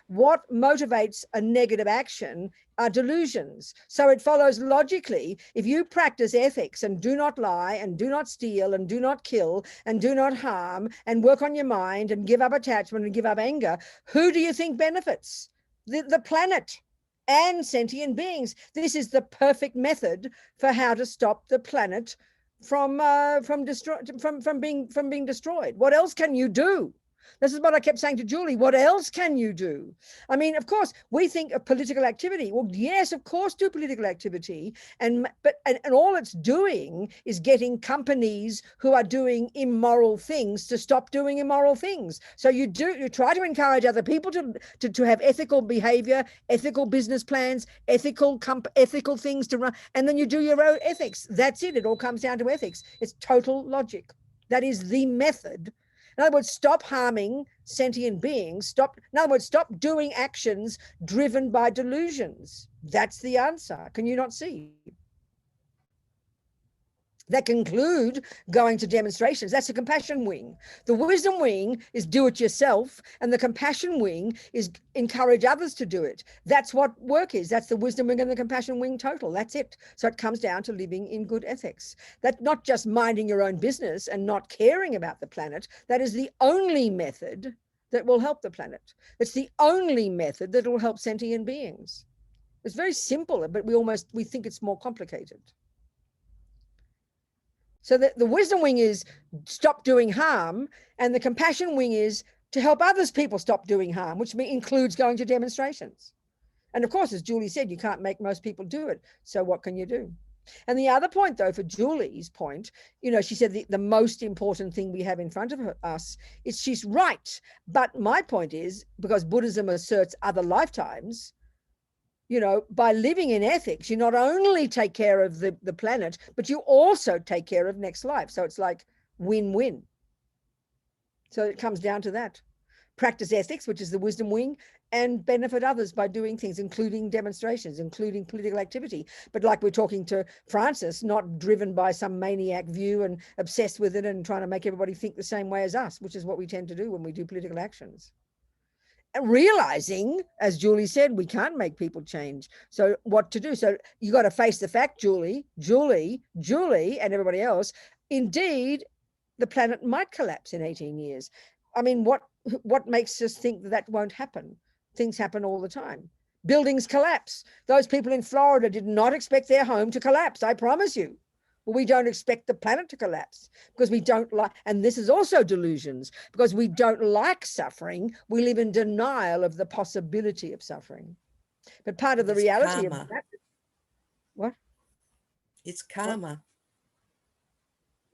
what motivates a negative action are delusions. So it follows logically, if you practice ethics and do not lie and do not steal and do not kill and do not harm and work on your mind and give up attachment and give up anger, who do you think benefits? The planet and sentient beings. This is the perfect method for how to stop the planet from being destroyed. What else can you do? This is what I kept saying to Julie. What else can you do? I mean, of course, we think of political activity. Well, yes, of course, do political activity. And all it's doing is getting companies who are doing immoral things to stop doing immoral things. So you try to encourage other people to have ethical behavior, ethical business plans, ethical things to run, and then you do your own ethics. That's it. It all comes down to ethics. It's total logic. That is the method. In other words, stop harming sentient beings. In other words, stop doing actions driven by delusions. That's the answer. Can you not see? That conclude going to demonstrations. That's the compassion wing. The wisdom wing is do it yourself, and the compassion wing is encourage others to do it. That's what work is. That's the wisdom wing and the compassion wing total. That's it. So it comes down to living in good ethics. That's not just minding your own business and not caring about the planet. That is the only method that will help the planet. It's the only method that will help sentient beings. It's very simple, but we think it's more complicated. So the wisdom wing is stop doing harm, and the compassion wing is to help others people stop doing harm, which includes going to demonstrations. And of course, as Julie said, you can't make most people do it. So what can you do? And the other point, though, for Julie's point, she said the most important thing we have in front of us is she's right. But my point is, because Buddhism asserts other lifetimes, by living in ethics, you not only take care of the planet, but you also take care of next life. So it's like win-win. So it comes down to that. Practice ethics, which is the wisdom wing, and benefit others by doing things, including demonstrations, including political activity. But like we're talking to Francis, not driven by some maniac view and obsessed with it and trying to make everybody think the same way as us, which is what we tend to do when we do political actions. Realizing, as Julie said, we can't make people change. So what to do? So you got to face the fact, Julie, and everybody else. Indeed, the planet might collapse in 18 years. I mean, what makes us think that won't happen? Things happen all the time. Buildings collapse. Those people in Florida did not expect their home to collapse, I promise you. We don't expect the planet to collapse because we don't like, and this is also delusions, because we don't like suffering. We live in denial of the possibility of suffering. But part of the reality of that, what? It's karma.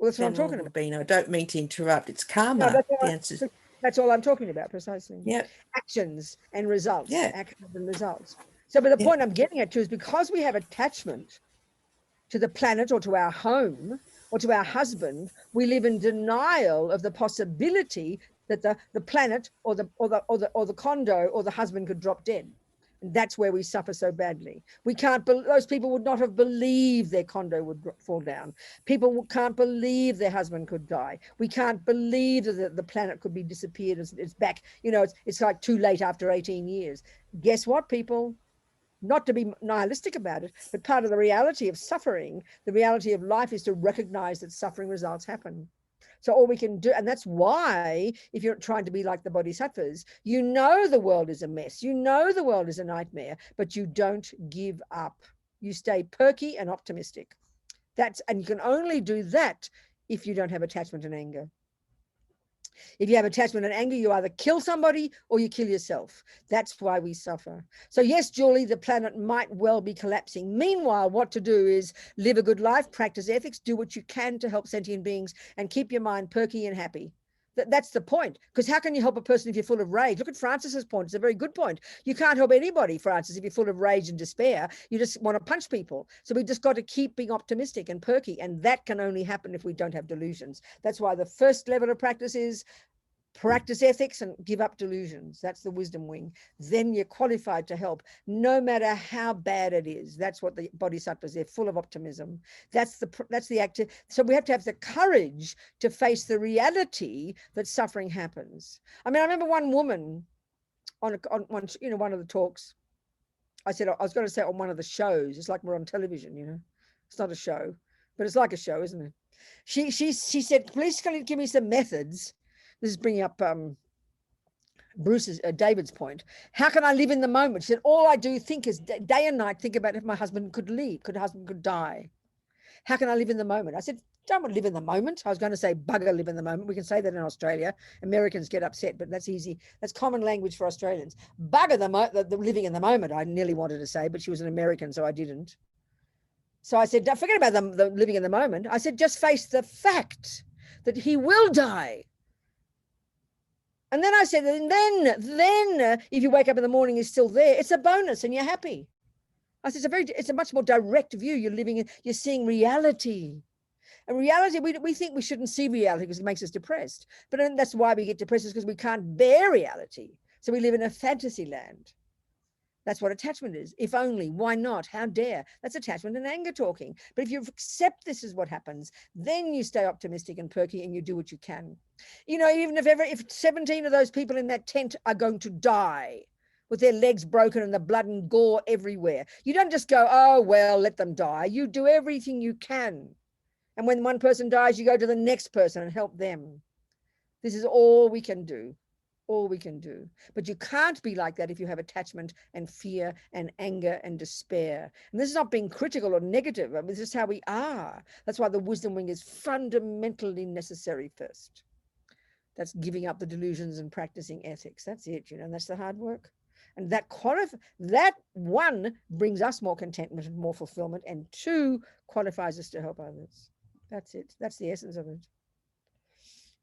Well, that's what I'm talking about. Robina, I don't mean to interrupt. It's karma. No, that's all I'm talking about, precisely. Yeah. Actions and results. Yeah. Actions and results. So, but the point I'm getting at too is because we have attachment to the planet or to our home or to our husband, we live in denial of the possibility that the planet or the condo or the husband could drop dead. And that's where we suffer so badly. We can't, those people would not have believed their condo would fall down. People can't believe their husband could die. We can't believe that the planet could be disappeared. It's back, it's like too late after 18 years. Guess what, people? Not to be nihilistic about it, but part of the reality of suffering, the reality of life, is to recognize that suffering results happen. So all we can do, and that's why if you're trying to be like the Bodhisattvas, the world is a mess, the world is a nightmare, but you don't give up. You stay perky and optimistic. And you can only do that if you don't have attachment and anger. If you have attachment and anger, you either kill somebody or you kill yourself. That's why we suffer. So yes, Julie, the planet might well be collapsing. Meanwhile, what to do is live a good life, practice ethics, do what you can to help sentient beings, and keep your mind perky and happy. That's the point. Because how can you help a person if you're full of rage? Look at Francis's point. It's a very good point. You can't help anybody, Francis, if you're full of rage and despair. You just want to punch people. So we just got to keep being optimistic and perky. And that can only happen if we don't have delusions. That's why the first level of practice is practice ethics and give up delusions. That's the wisdom wing. Then you're qualified to help, no matter how bad it is. That's what the Bodhisattvas, they're full of optimism. That's the active. So we have to have the courage to face the reality that suffering happens. I mean, I remember one woman on one, you know, one of the talks, I said, I was going to say on one of the shows, it's like we're on television, you know, it's not a show, but it's like a show, isn't it? She said, please can you give me some methods. This is bringing up Bruce's, David's point. How can I live in the moment? She said, all I do think is day and night, think about if my husband could leave, husband could die. How can I live in the moment? I said, don't want to live in the moment. I was going to say bugger live in the moment. We can say that in Australia. Americans get upset, but that's easy. That's common language for Australians. Bugger the living in the moment, I nearly wanted to say, but she was an American, so I didn't. So I said, don't forget about the living in the moment. I said, just face the fact that he will die. And then I said, and then if you wake up in the morning, he's still there, it's a bonus and you're happy. I said, it's a much more direct view. You're living in, you're seeing reality. And reality, we think we shouldn't see reality because it makes us depressed. But that's why we get depressed, is because we can't bear reality. So we live in a fantasy land. That's what attachment is. If only, why not? How dare? That's attachment and anger talking. But if you accept this is what happens, then you stay optimistic and perky and you do what you can. You know, even if 17 of those people in that tent are going to die with their legs broken and the blood and gore everywhere, you don't just go, oh, well, let them die. You do everything you can. And when one person dies, you go to the next person and help them. This is all we can do. All we can do. But you can't be like that if you have attachment and fear and anger and despair. And this is not being critical or negative. I mean, this is how we are. That's why the wisdom wing is fundamentally necessary first. That's giving up the delusions and practicing ethics. That's it, you know, and that's the hard work. And that one brings us more contentment and more fulfillment, and two qualifies us to help others. That's it. That's the essence of it.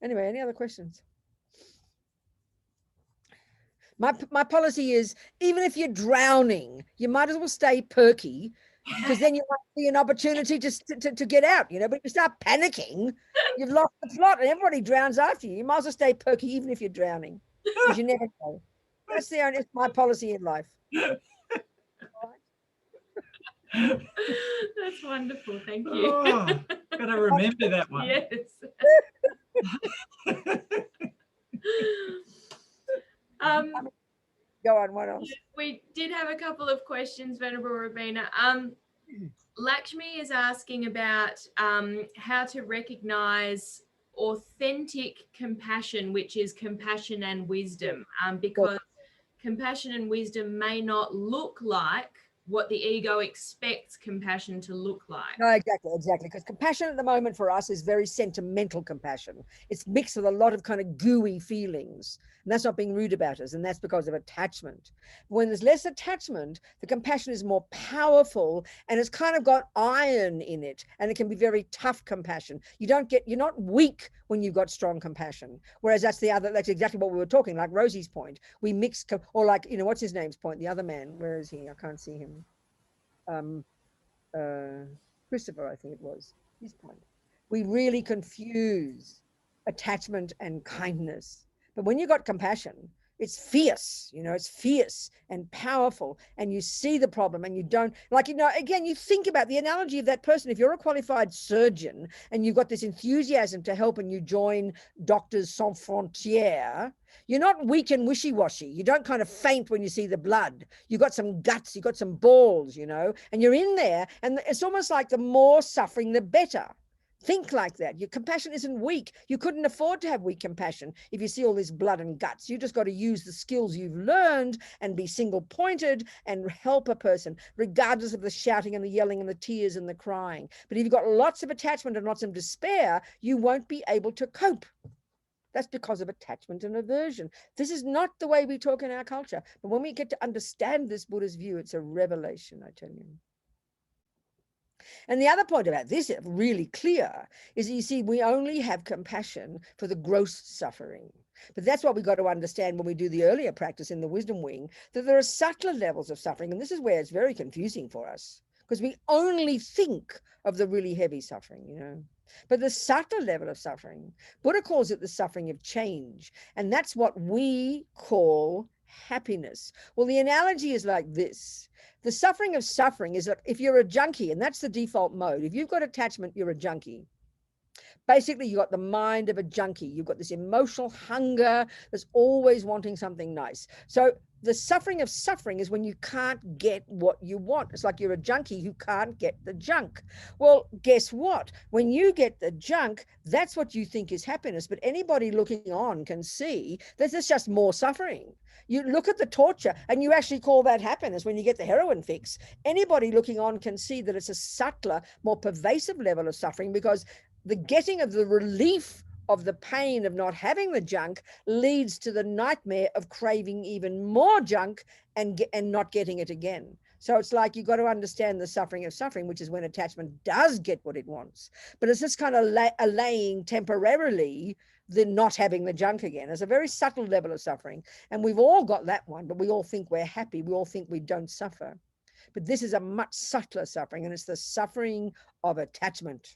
Anyway, any other questions? My policy is, even if you're drowning, you might as well stay perky, because then you might see an opportunity to get out, you know. But if you start panicking, you've lost the plot and everybody drowns after you. You might as well stay perky even if you're drowning, because you never know. That's my policy in life. That's wonderful. Thank you. Oh, gotta remember that one. Yes. Go on, what else? We did have a couple of questions, Venerable Robina. Lakshmi is asking about how to recognize authentic compassion, which is compassion and wisdom, because compassion and wisdom may not look like what the ego expects compassion to look like. No, exactly. Because compassion at the moment for us is very sentimental compassion. It's mixed with a lot of kind of gooey feelings. And that's not being rude about us. And that's because of attachment. When there's less attachment, the compassion is more powerful and it's kind of got iron in it. And it can be very tough compassion. You're not weak when you've got strong compassion. Whereas that's exactly what we were talking, like Rosie's point. We mix, or like, you know, what's his name's point? The other man, where is he? I can't see him. Christopher, I think it was, his point. We really confuse attachment and kindness. But when you got compassion, it's fierce, you know, it's fierce and powerful, and you see the problem and you don't, like, you know, again, you think about the analogy of that person. If you're a qualified surgeon and you've got this enthusiasm to help and you join Doctors Sans Frontières, you're not weak and wishy-washy. You don't kind of faint when you see the blood. You got some guts, you got some balls, you know, and you're in there, and it's almost like the more suffering, the better. Think like that. Your compassion isn't weak. You couldn't afford to have weak compassion if you see all this blood and guts. You just got to use the skills you've learned and be single-pointed and help a person, regardless of the shouting and the yelling and the tears and the crying. But if you've got lots of attachment and lots of despair, you won't be able to cope. That's because of attachment and aversion. This is not the way we talk in our culture. But when we get to understand this Buddha's view, it's a revelation, I tell you. And the other point about this, really clear, is that you see, we only have compassion for the gross suffering. But that's what we got to understand when we do the earlier practice in the wisdom wing, that there are subtler levels of suffering. And this is where it's very confusing for us, because we only think of the really heavy suffering, you know. But the subtler level of suffering, Buddha calls it the suffering of change. And that's what we call happiness. Well, the analogy is like this. The suffering of suffering is that if you're a junkie, and that's the default mode, if you've got attachment, you're a junkie. Basically, you've got the mind of a junkie. You've got this emotional hunger that's always wanting something nice. So the suffering of suffering is when you can't get what you want. It's like you're a junkie who can't get the junk. Well, guess what? When you get the junk, that's what you think is happiness. But anybody looking on can see that there's just more suffering. You look at the torture and you actually call that happiness when you get the heroin fix. Anybody looking on can see that it's a subtler, more pervasive level of suffering, because the getting of the relief of the pain of not having the junk leads to the nightmare of craving even more junk and not getting it again. So it's like you've got to understand the suffering of suffering, which is when attachment does get what it wants. But it's just kind of allaying temporarily the not having the junk again. It's a very subtle level of suffering. And we've all got that one, but we all think we're happy. We all think we don't suffer. But this is a much subtler suffering, and it's the suffering of attachment.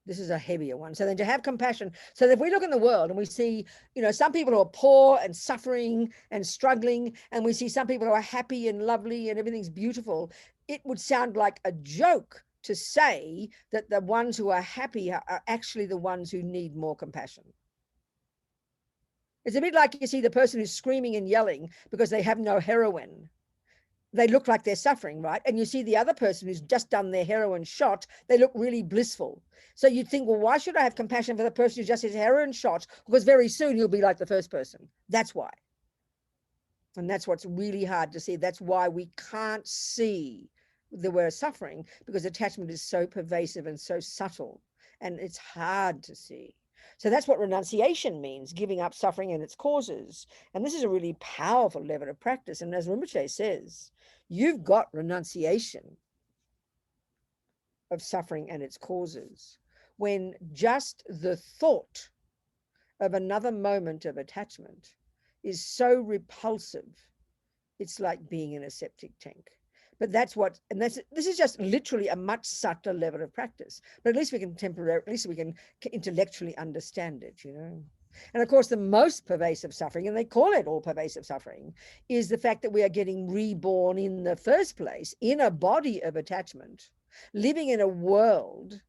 This is a heavier one. So then to have compassion. So if we look in the world and we see, you know, some people who are poor and suffering and struggling, and we see some people who are happy and lovely and everything's beautiful, it would sound like a joke to say that the ones who are happy are actually the ones who need more compassion. It's a bit like you see the person who's screaming and yelling because they have no heroin. They look like they're suffering, right? And you see the other person who's just done their heroin shot, they look really blissful. So you'd think, well, why should I have compassion for the person who just his heroin shot? Because very soon you'll be like the first person. That's why. And that's what's really hard to see. That's why we can't see that we're suffering, because attachment is so pervasive and so subtle, and it's hard to see. So that's what renunciation means, giving up suffering and its causes. And this is a really powerful level of practice. And as Rinpoche says, you've got renunciation of suffering and its causes when just the thought of another moment of attachment is so repulsive, it's like being in a septic tank. But that's what, and this is just literally a much subtler level of practice. But at least we can intellectually understand it, you know. And of course, the most pervasive suffering, and they call it all pervasive suffering, is the fact that we are getting reborn in the first place in a body of attachment, living in a world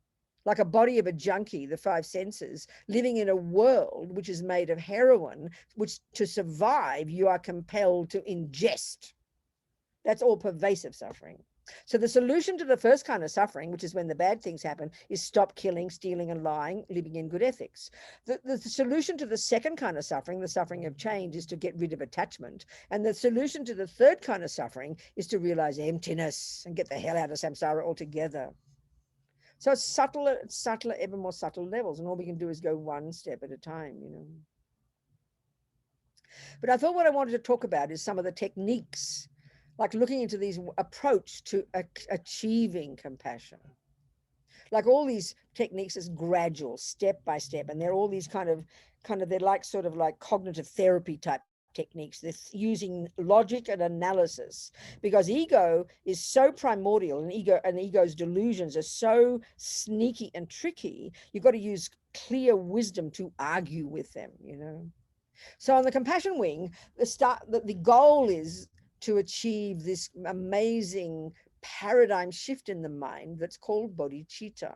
like a body of a junkie, the five senses, living in a world which is made of heroin, which to survive, you are compelled to ingest. That's all pervasive suffering. So the solution to the first kind of suffering, which is when the bad things happen, is stop killing, stealing, and lying, living in good ethics. The solution to the second kind of suffering, the suffering of change, is to get rid of attachment. And the solution to the third kind of suffering is to realize emptiness and get the hell out of samsara altogether. So it's subtler, ever more subtle levels. And all we can do is go one step at a time, you know. But I thought what I wanted to talk about is some of the techniques, like looking into these approach to achieving compassion. Like all these techniques is gradual, step by step, and they're all these kind of they're like sort of like cognitive therapy type techniques. They're using logic and analysis, because ego is so primordial, and ego's delusions are so sneaky and tricky. You've got to use clear wisdom to argue with them, you know. So on the compassion wing, the goal is to achieve this amazing paradigm shift in the mind that's called bodhicitta.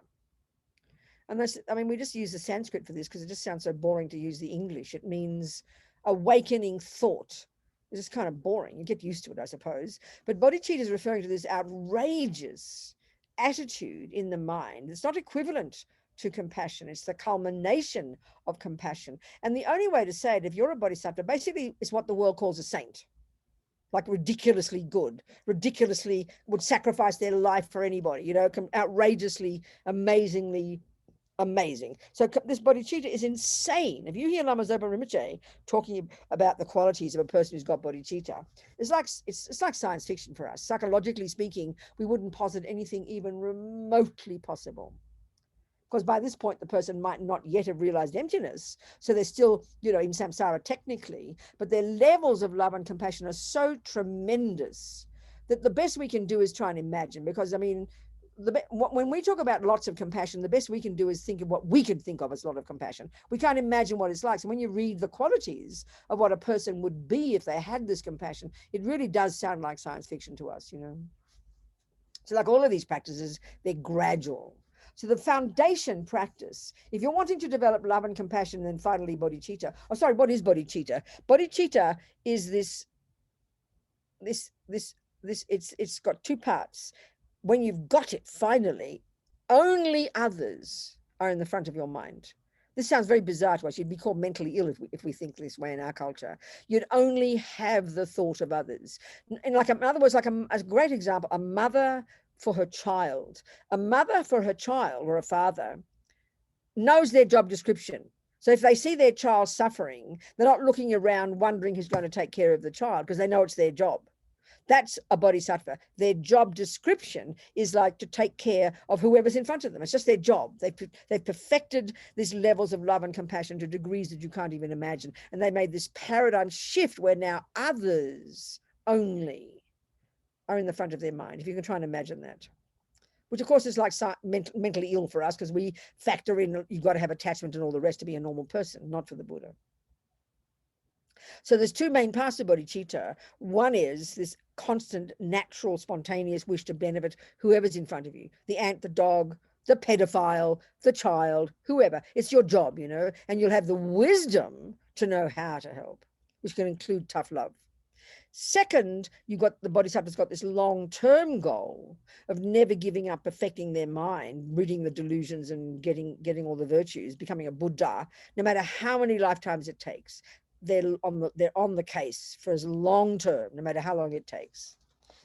And that's, I mean, we just use the Sanskrit for this because it just sounds so boring to use the English. It means awakening thought. It's just kind of boring. You get used to it, I suppose. But bodhicitta is referring to this outrageous attitude in the mind. It's not equivalent to compassion. It's the culmination of compassion. And the only way to say it, if you're a bodhisattva, basically is what the world calls a saint. Like ridiculously good, ridiculously would sacrifice their life for anybody, you know, outrageously, amazingly amazing. So this bodhicitta is insane. If you hear Lama Zopa Rinpoche talking about the qualities of a person who's got bodhicitta, it's like science fiction for us. Psychologically speaking, we wouldn't posit anything even remotely possible. Because by this point, the person might not yet have realized emptiness. So they're still, you know, in samsara technically, but their levels of love and compassion are so tremendous that the best we can do is try and imagine. Because, I mean, when we talk about lots of compassion, the best we can do is think of what we can think of as a lot of compassion. We can't imagine what it's like. So when you read the qualities of what a person would be if they had this compassion, it really does sound like science fiction to us, you know. So like all of these practices, they're gradual. So the foundation practice, if you're wanting to develop love and compassion, and then finally bodhicitta. Oh, sorry, what is bodhicitta? Bodhicitta is it's got two parts. When you've got it, finally, only others are in the front of your mind. This sounds very bizarre to us. You'd be called mentally ill if we think this way in our culture. You'd only have the thought of others. And like, in other words, like a great example, a mother for her child. A mother for her child, or a father, knows their job description. So if they see their child suffering, they're not looking around wondering who's going to take care of the child, because they know it's their job. That's a bodhisattva. Their job description is like to take care of whoever's in front of them. It's just their job. They've perfected these levels of love and compassion to degrees that you can't even imagine. And they made this paradigm shift where now others only are in the front of their mind, if you can try and imagine that. Which of course is like mentally ill for us, because we factor in you've got to have attachment and all the rest to be a normal person, not for the Buddha. So there's two main parts of bodhicitta. One is this constant, natural, spontaneous wish to benefit whoever's in front of you, the ant, the dog, the pedophile, the child, whoever. It's your job, you know, and you'll have the wisdom to know how to help, which can include tough love. Second, the bodhisattva's got this long-term goal of never giving up perfecting their mind, ridding the delusions and getting all the virtues, becoming a Buddha, no matter how many lifetimes it takes. They're on the case for as long term, no matter how long it takes.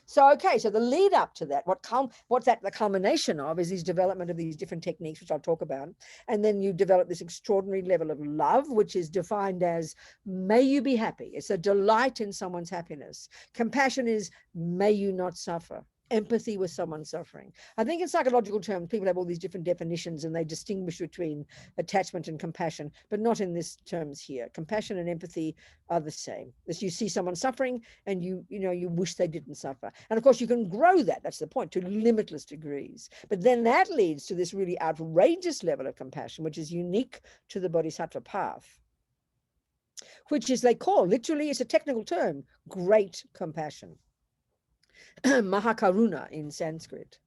So, okay, so the lead up to that, the culmination of is this development of these different techniques, which I'll talk about. And then you develop this extraordinary level of love, which is defined as, may you be happy. It's a delight in someone's happiness. Compassion is, may you not suffer. Empathy with someone suffering. I think in psychological terms, people have all these different definitions and they distinguish between attachment and compassion, but not in this terms here. Compassion and empathy are the same. As you see someone suffering and you wish they didn't suffer. And of course you can grow that, that's the point, to limitless degrees. But then that leads to this really outrageous level of compassion, which is unique to the Bodhisattva path, which is, they call, literally, it's a technical term, great compassion. Mahakaruna in Sanskrit.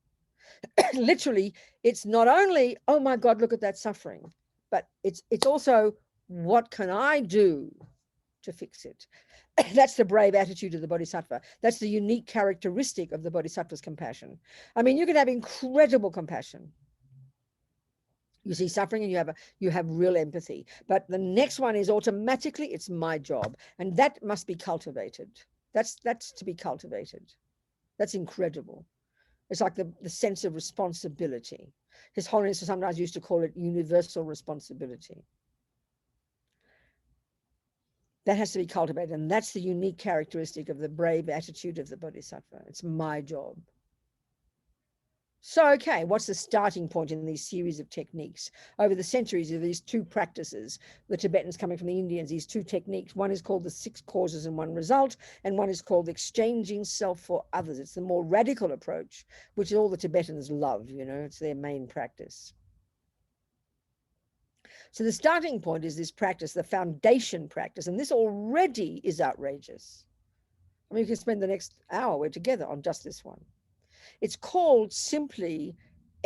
Literally, it's not only, oh my God, look at that suffering, but it's also, what can I do to fix it? That's the brave attitude of the Bodhisattva. That's the unique characteristic of the Bodhisattva's compassion. I mean, you can have incredible compassion. You see suffering and you have real empathy. But the next one is automatically, it's my job. And that must be cultivated. That's to be cultivated. That's incredible. It's like the sense of responsibility. His Holiness sometimes used to call it universal responsibility. That has to be cultivated, and that's the unique characteristic of the brave attitude of the Bodhisattva. It's my job. So, okay, what's the starting point in these series of techniques? Over the centuries of these two practices, the Tibetans coming from the Indians, these two techniques, one is called the 6 causes and 1 result, and one is called exchanging self for others. It's the more radical approach, which all the Tibetans love, you know, it's their main practice. So the starting point is this practice, the foundation practice, and this already is outrageous. I mean, you can spend the next hour, we're together on just this one. It's called simply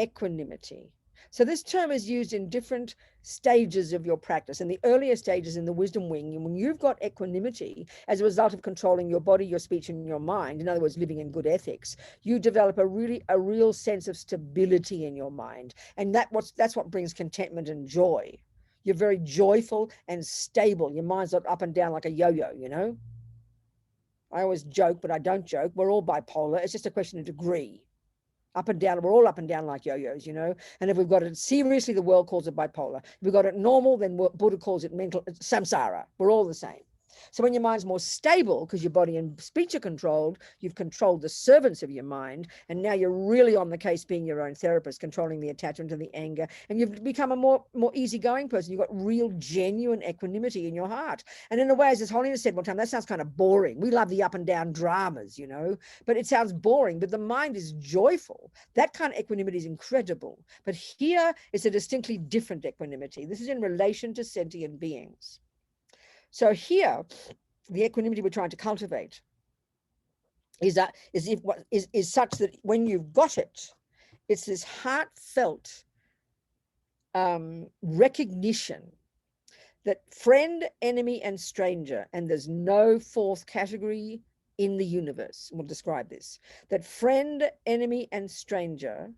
equanimity. So this term is used in different stages of your practice. In the earlier stages in the wisdom wing, when you've got equanimity as a result of controlling your body, your speech, and your mind, in other words, living in good ethics, you develop a real sense of stability in your mind. And that's what brings contentment and joy. You're very joyful and stable. Your mind's not up and down like a yo-yo, you know? I always joke, but I don't joke. We're all bipolar. It's just a question of degree. Up and down, we're all up and down like yo-yos, you know? And if we've got it seriously, the world calls it bipolar. If we've got it normal, then Buddha calls it mental samsara. We're all the same. So when your mind's more stable, because your body and speech are controlled, you've controlled the servants of your mind, and now you're really on the case being your own therapist, controlling the attachment and the anger, and you've become a more easygoing person. You've got real, genuine equanimity in your heart. And in a way, as His Holiness said one time, that sounds kind of boring. We love the up and down dramas, you know, but it sounds boring, but the mind is joyful. That kind of equanimity is incredible. But here is a distinctly different equanimity. This is in relation to sentient beings. So here, the equanimity we're trying to cultivate is such that when you've got it, it's this heartfelt recognition that friend, enemy, and stranger, and there's no fourth category in the universe, we'll describe this, that friend, enemy, and stranger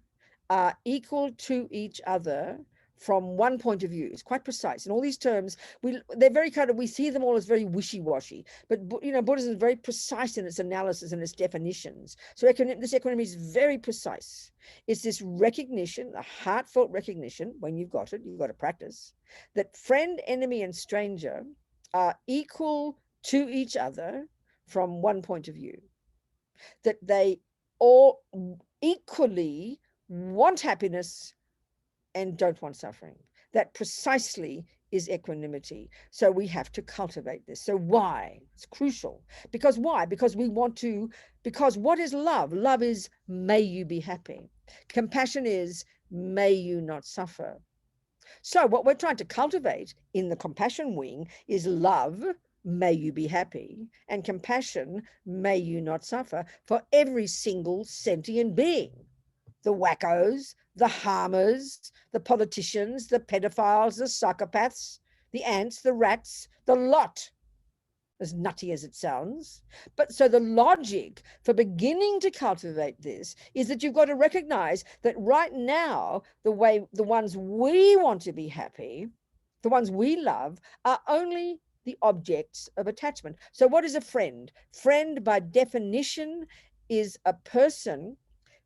are equal to each other from one point of view. It's quite precise. And all these terms, they're very kind of, we see them all as very wishy-washy, but Buddhism is very precise in its analysis and its definitions. So this equanimity is very precise. It's this recognition, a heartfelt recognition, when you've got it, you've got to practice, that friend, enemy, and stranger are equal to each other from one point of view, that they all equally want happiness and don't want suffering. That precisely is equanimity. So we have to cultivate this. So why? It's crucial. Because why? Because what is love? Love is, may you be happy. Compassion is, may you not suffer. So what we're trying to cultivate in the compassion wing is love, may you be happy, and compassion, may you not suffer, for every single sentient being. The wackos, the harmers, the politicians, the pedophiles, the psychopaths, the ants, the rats, the lot, as nutty as it sounds. But so the logic for beginning to cultivate this is that you've got to recognize that right now, the ones we want to be happy, the ones we love, are only the objects of attachment. So what is a friend? Friend, by definition, is a person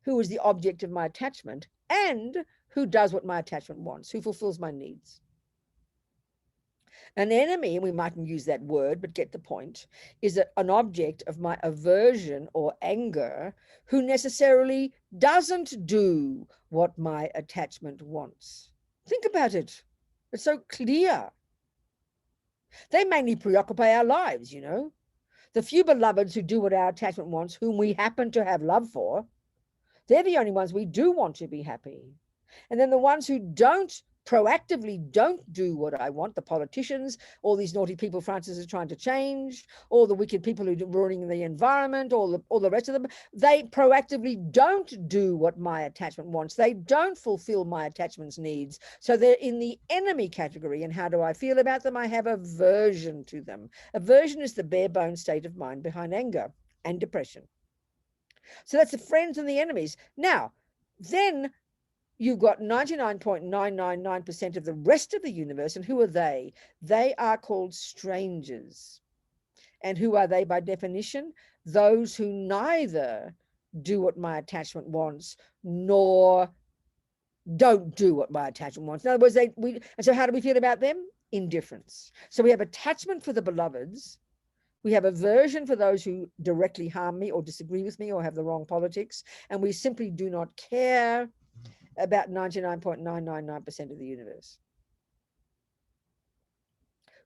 who is the object of my attachment and who does what my attachment wants, who fulfills my needs. An enemy, and we mightn't use that word, but get the point, is an object of my aversion or anger who necessarily doesn't do what my attachment wants. Think about it. It's so clear. They mainly preoccupy our lives, The few beloveds who do what our attachment wants, whom we happen to have love for, they're the only ones we do want to be happy. And then the ones who proactively don't do what I want, the politicians, all these naughty people Francis is trying to change, all the wicked people who are ruining the environment, all the rest of them, they proactively don't do what my attachment wants. They don't fulfill my attachment's needs. So they're in the enemy category. And how do I feel about them? I have aversion to them. Aversion is the bare bones state of mind behind anger and depression. So that's the friends and the enemies. Now, then you've got 99.999% of the rest of the universe. And who are they? They are called strangers. And who are they by definition? Those who neither do what my attachment wants, nor don't do what my attachment wants. In other words, and so how do we feel about them? Indifference. So we have attachment for the beloveds. We have aversion for those who directly harm me or disagree with me or have the wrong politics. And we simply do not care about 99.999% of the universe,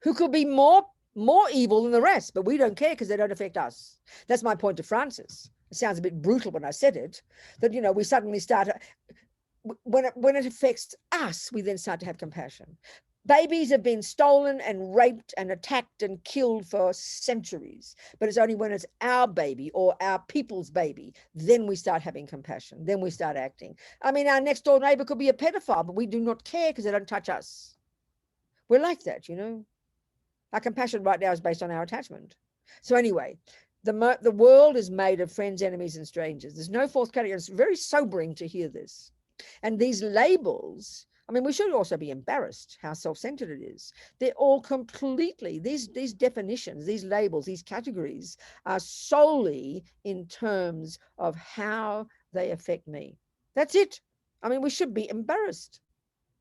who could be more evil than the rest, but we don't care because they don't affect us. That's my point to Francis. It sounds a bit brutal when I said it, that, we suddenly start, when it affects us, we then start to have compassion. Babies have been stolen and raped and attacked and killed for centuries. But it's only when it's our baby or our people's baby, then we start having compassion. Then we start acting. I mean, our next door neighbor could be a pedophile, but we do not care because they don't touch us. We're like that, Our compassion right now is based on our attachment. So anyway, the world is made of friends, enemies, and strangers. There's no fourth category. It's very sobering to hear this. And these labels, I mean, we should also be embarrassed how self-centered it is. They're all completely, these definitions, these labels, these categories are solely in terms of how they affect me. That's it. I mean, we should be embarrassed.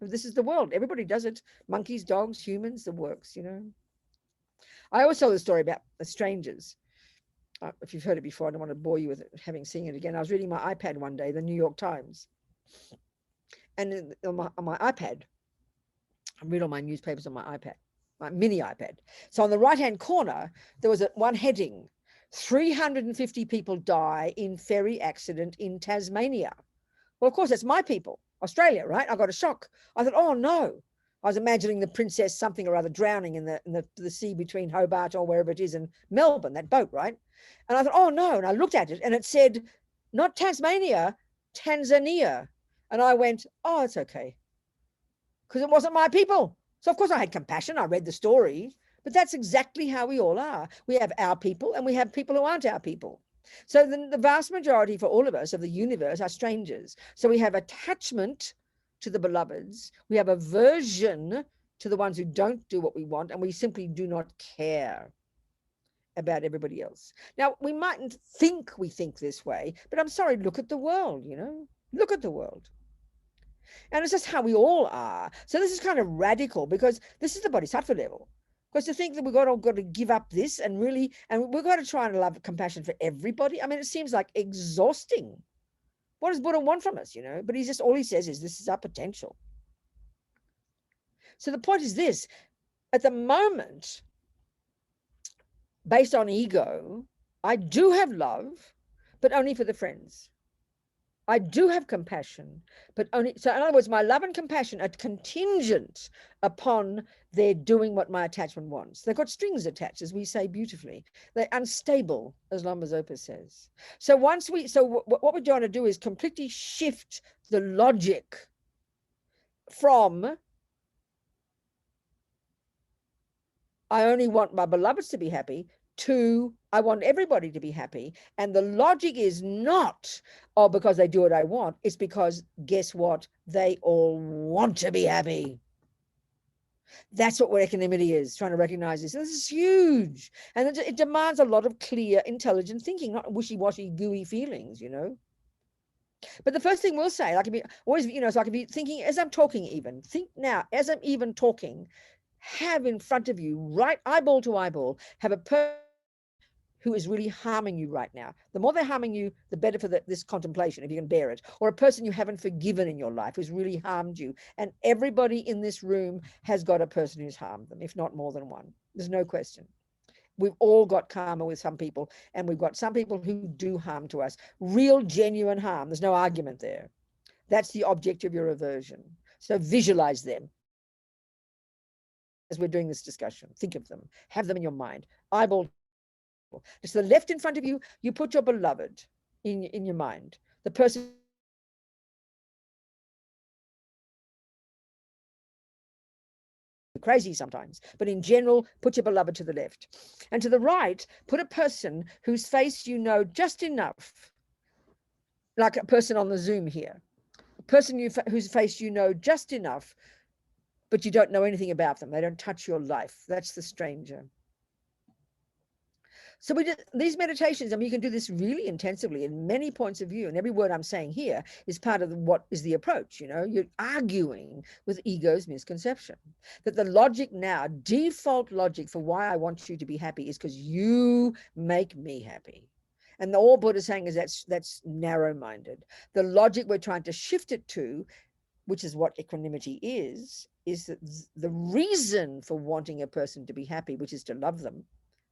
This is the world. Everybody does it. Monkeys, dogs, humans, the works, I always tell the story about the strangers. If you've heard it before, I don't want to bore you with it, having seen it again. I was reading my iPad one day, the New York Times. And on my iPad, I read all my newspapers on my iPad, my mini iPad. So on the right-hand corner, there was one heading, 350 people die in ferry accident in Tasmania. Well, of course, that's my people, Australia, right? I got a shock. I thought, oh no. I was imagining the Princess something or other drowning in the sea between Hobart or wherever it is in Melbourne, that boat, right? And I thought, oh no. And I looked at it and it said, not Tasmania, Tanzania. And I went, oh, it's okay. because it wasn't my people. So of course I had compassion. I read the story, but that's exactly how we all are. We have our people and we have people who aren't our people. So the vast majority for all of us of the universe are strangers. So we have attachment to the beloveds. We have aversion to the ones who don't do what we want, and we simply do not care about everybody else. Now, we mightn't think we think this way, but I'm sorry, look at the world, you know, look at the world. And it's just how we all are. So this is kind of radical, because this is the Bodhisattva level. Because to think that we've got to give up this and really, and we've got to try and love compassion for everybody. I mean, it seems like exhausting. What does Buddha want from us, you know? But all he says is, this is our potential. So the point is this: at the moment, based on ego, I do have love, but only for the friends. I do have compassion, but only, so in other words, my love and compassion are contingent upon their doing what my attachment wants. They've got strings attached, as we say beautifully. They're unstable, as Lama Zopa says. So what we're trying to do is completely shift the logic from, I only want my beloveds to be happy, to, I want everybody to be happy. And the logic is not, oh, because they do what I want. It's because, guess what? They all want to be happy. That's what equanimity is, trying to recognize this. This is huge. And it demands a lot of clear, intelligent thinking, not wishy-washy, gooey feelings, you know. But the first thing we'll say, like, always, you know, so I can be thinking as I'm talking even. Think now, as I'm even talking, have in front of you, right eyeball to eyeball, have a person who is really harming you right now. The more they're harming you, the better for this contemplation, if you can bear it. Or a person you haven't forgiven in your life who's really harmed you. And everybody in this room has got a person who's harmed them, if not more than one. There's no question. We've all got karma with some people, and we've got some people who do harm to us. Real, genuine harm. There's no argument there. That's the object of your aversion. So visualize them as we're doing this discussion. Think of them. Have them in your mind. Eyeball. To the left in front of you, you put your beloved in your mind. The person crazy sometimes, but in general, put your beloved to the left. And to the right, put a person whose face you know just enough, like a person on the Zoom here. A person whose face you know just enough, but you don't know anything about them. They don't touch your life. That's the stranger. So we did these meditations. I mean, you can do this really intensively in many points of view. And every word I'm saying here is part of what is the approach. You know, you're arguing with ego's misconception that the logic now, default logic for why I want you to be happy is because you make me happy. And all Buddha is saying is that's narrow-minded. The logic we're trying to shift it to, which is what equanimity is that the reason for wanting a person to be happy, which is to love them,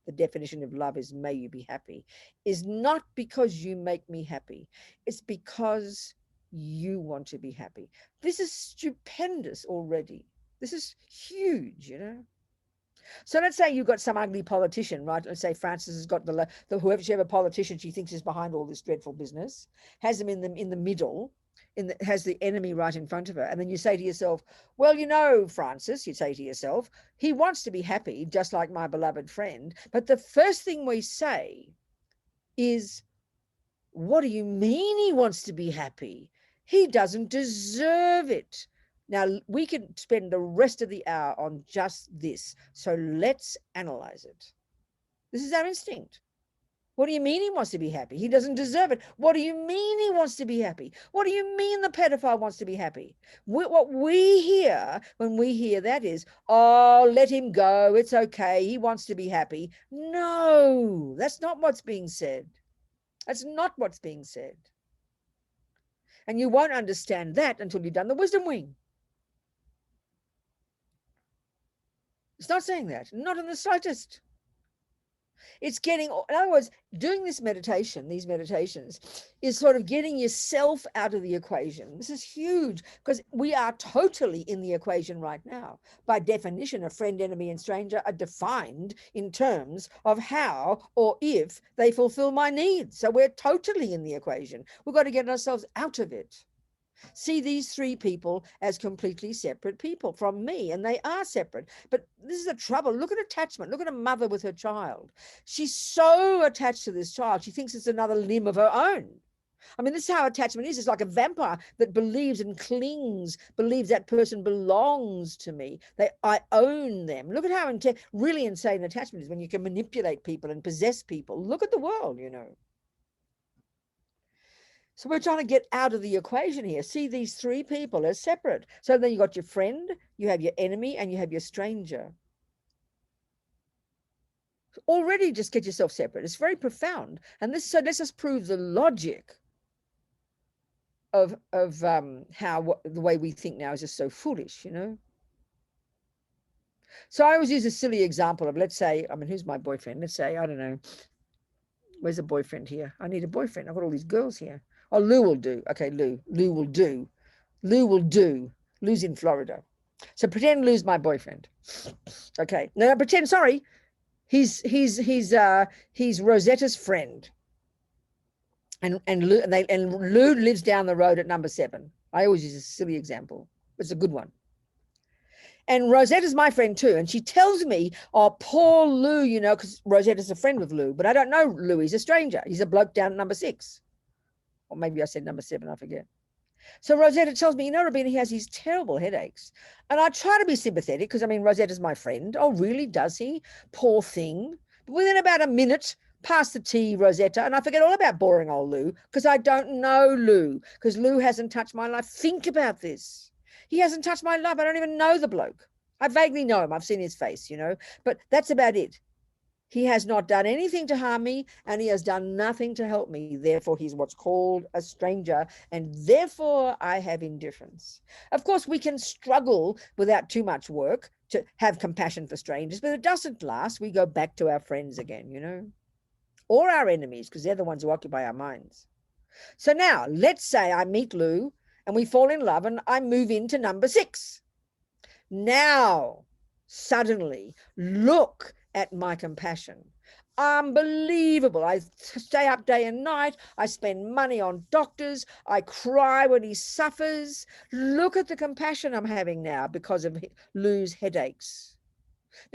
the definition of love is may you be happy, is not because you make me happy. It's because you want to be happy. This is stupendous already. This is huge, you know. So let's say you've got some ugly politician, right? Let's say Frances has got whichever politician she thinks is behind all this dreadful business, has them in the middle, has the enemy right in front of her. And then you say to yourself, well, you know, Francis, you say to yourself, he wants to be happy, just like my beloved friend. But the first thing we say is, what do you mean he wants to be happy? He doesn't deserve it. Now, we could spend the rest of the hour on just this. So let's analyze it. This is our instinct. What do you mean he wants to be happy? He doesn't deserve it. What do you mean he wants to be happy? What do you mean the pedophile wants to be happy? What we hear when we hear that is, oh, let him go. It's okay. He wants to be happy. No, that's not what's being said. That's not what's being said. And you won't understand that until you've done the wisdom wing. It's not saying that, not in the slightest. It's getting, in other words, doing this meditation, these meditations, is sort of getting yourself out of the equation. This is huge because we are totally in the equation right now. By definition, a friend, enemy, and stranger are defined in terms of how or if they fulfill my needs. So we're totally in the equation. We've got to get ourselves out of it. See these three people as completely separate people from me, and they are separate. But this is the trouble. Look at attachment. Look at a mother with her child. She's so attached to this child, she thinks it's another limb of her own. I mean, this is how attachment is. It's like a vampire that believes and clings, believes that person belongs to me. I own them. Look at how really insane attachment is, when you can manipulate people and possess people. Look at the world, you know. So we're trying to get out of the equation here. See these three people as separate. So then you got your friend, you have your enemy, and you have your stranger. Already just get yourself separate. It's very profound. And so let's just prove the logic of how the way we think now is just so foolish, you know. So I always use a silly example of, let's say, I mean, who's my boyfriend? Let's say, I don't know, where's a boyfriend here? I need a boyfriend. I've got all these girls here. Oh, Lou will do. Okay, Lou will do. Lou will do. Lou's in Florida. So pretend Lou's my boyfriend. Okay. No, pretend, sorry. He's Rosetta's friend. And Lou lives down the road at number 7. I always use a silly example. It's a good one. And Rosetta's my friend too. And she tells me, oh, poor Lou, you know, because Rosetta's a friend with Lou, but I don't know Lou. He's a stranger. He's a bloke down at number 6. Or maybe I said number 7, I forget. So Rosetta tells me, you know, Robina, he has these terrible headaches. And I try to be sympathetic because, I mean, Rosetta's my friend. Oh, really? Does he? Poor thing. But within about a minute, pass the tea, Rosetta, and I forget all about boring old Lou because I don't know Lou, because Lou hasn't touched my life. Think about this. He hasn't touched my life. I don't even know the bloke. I vaguely know him. I've seen his face, you know, but that's about it. He has not done anything to harm me, and he has done nothing to help me. Therefore, he's what's called a stranger, and therefore I have indifference. Of course, we can struggle without too much work to have compassion for strangers, but it doesn't last. We go back to our friends again, you know, or our enemies, because they're the ones who occupy our minds. So now, let's say I meet Lou, and we fall in love, and I move into number 6. Now, suddenly, look at my compassion. Unbelievable. I stay up day and night. I spend money on doctors. I cry when he suffers. Look at the compassion I'm having now because of Lou's headaches.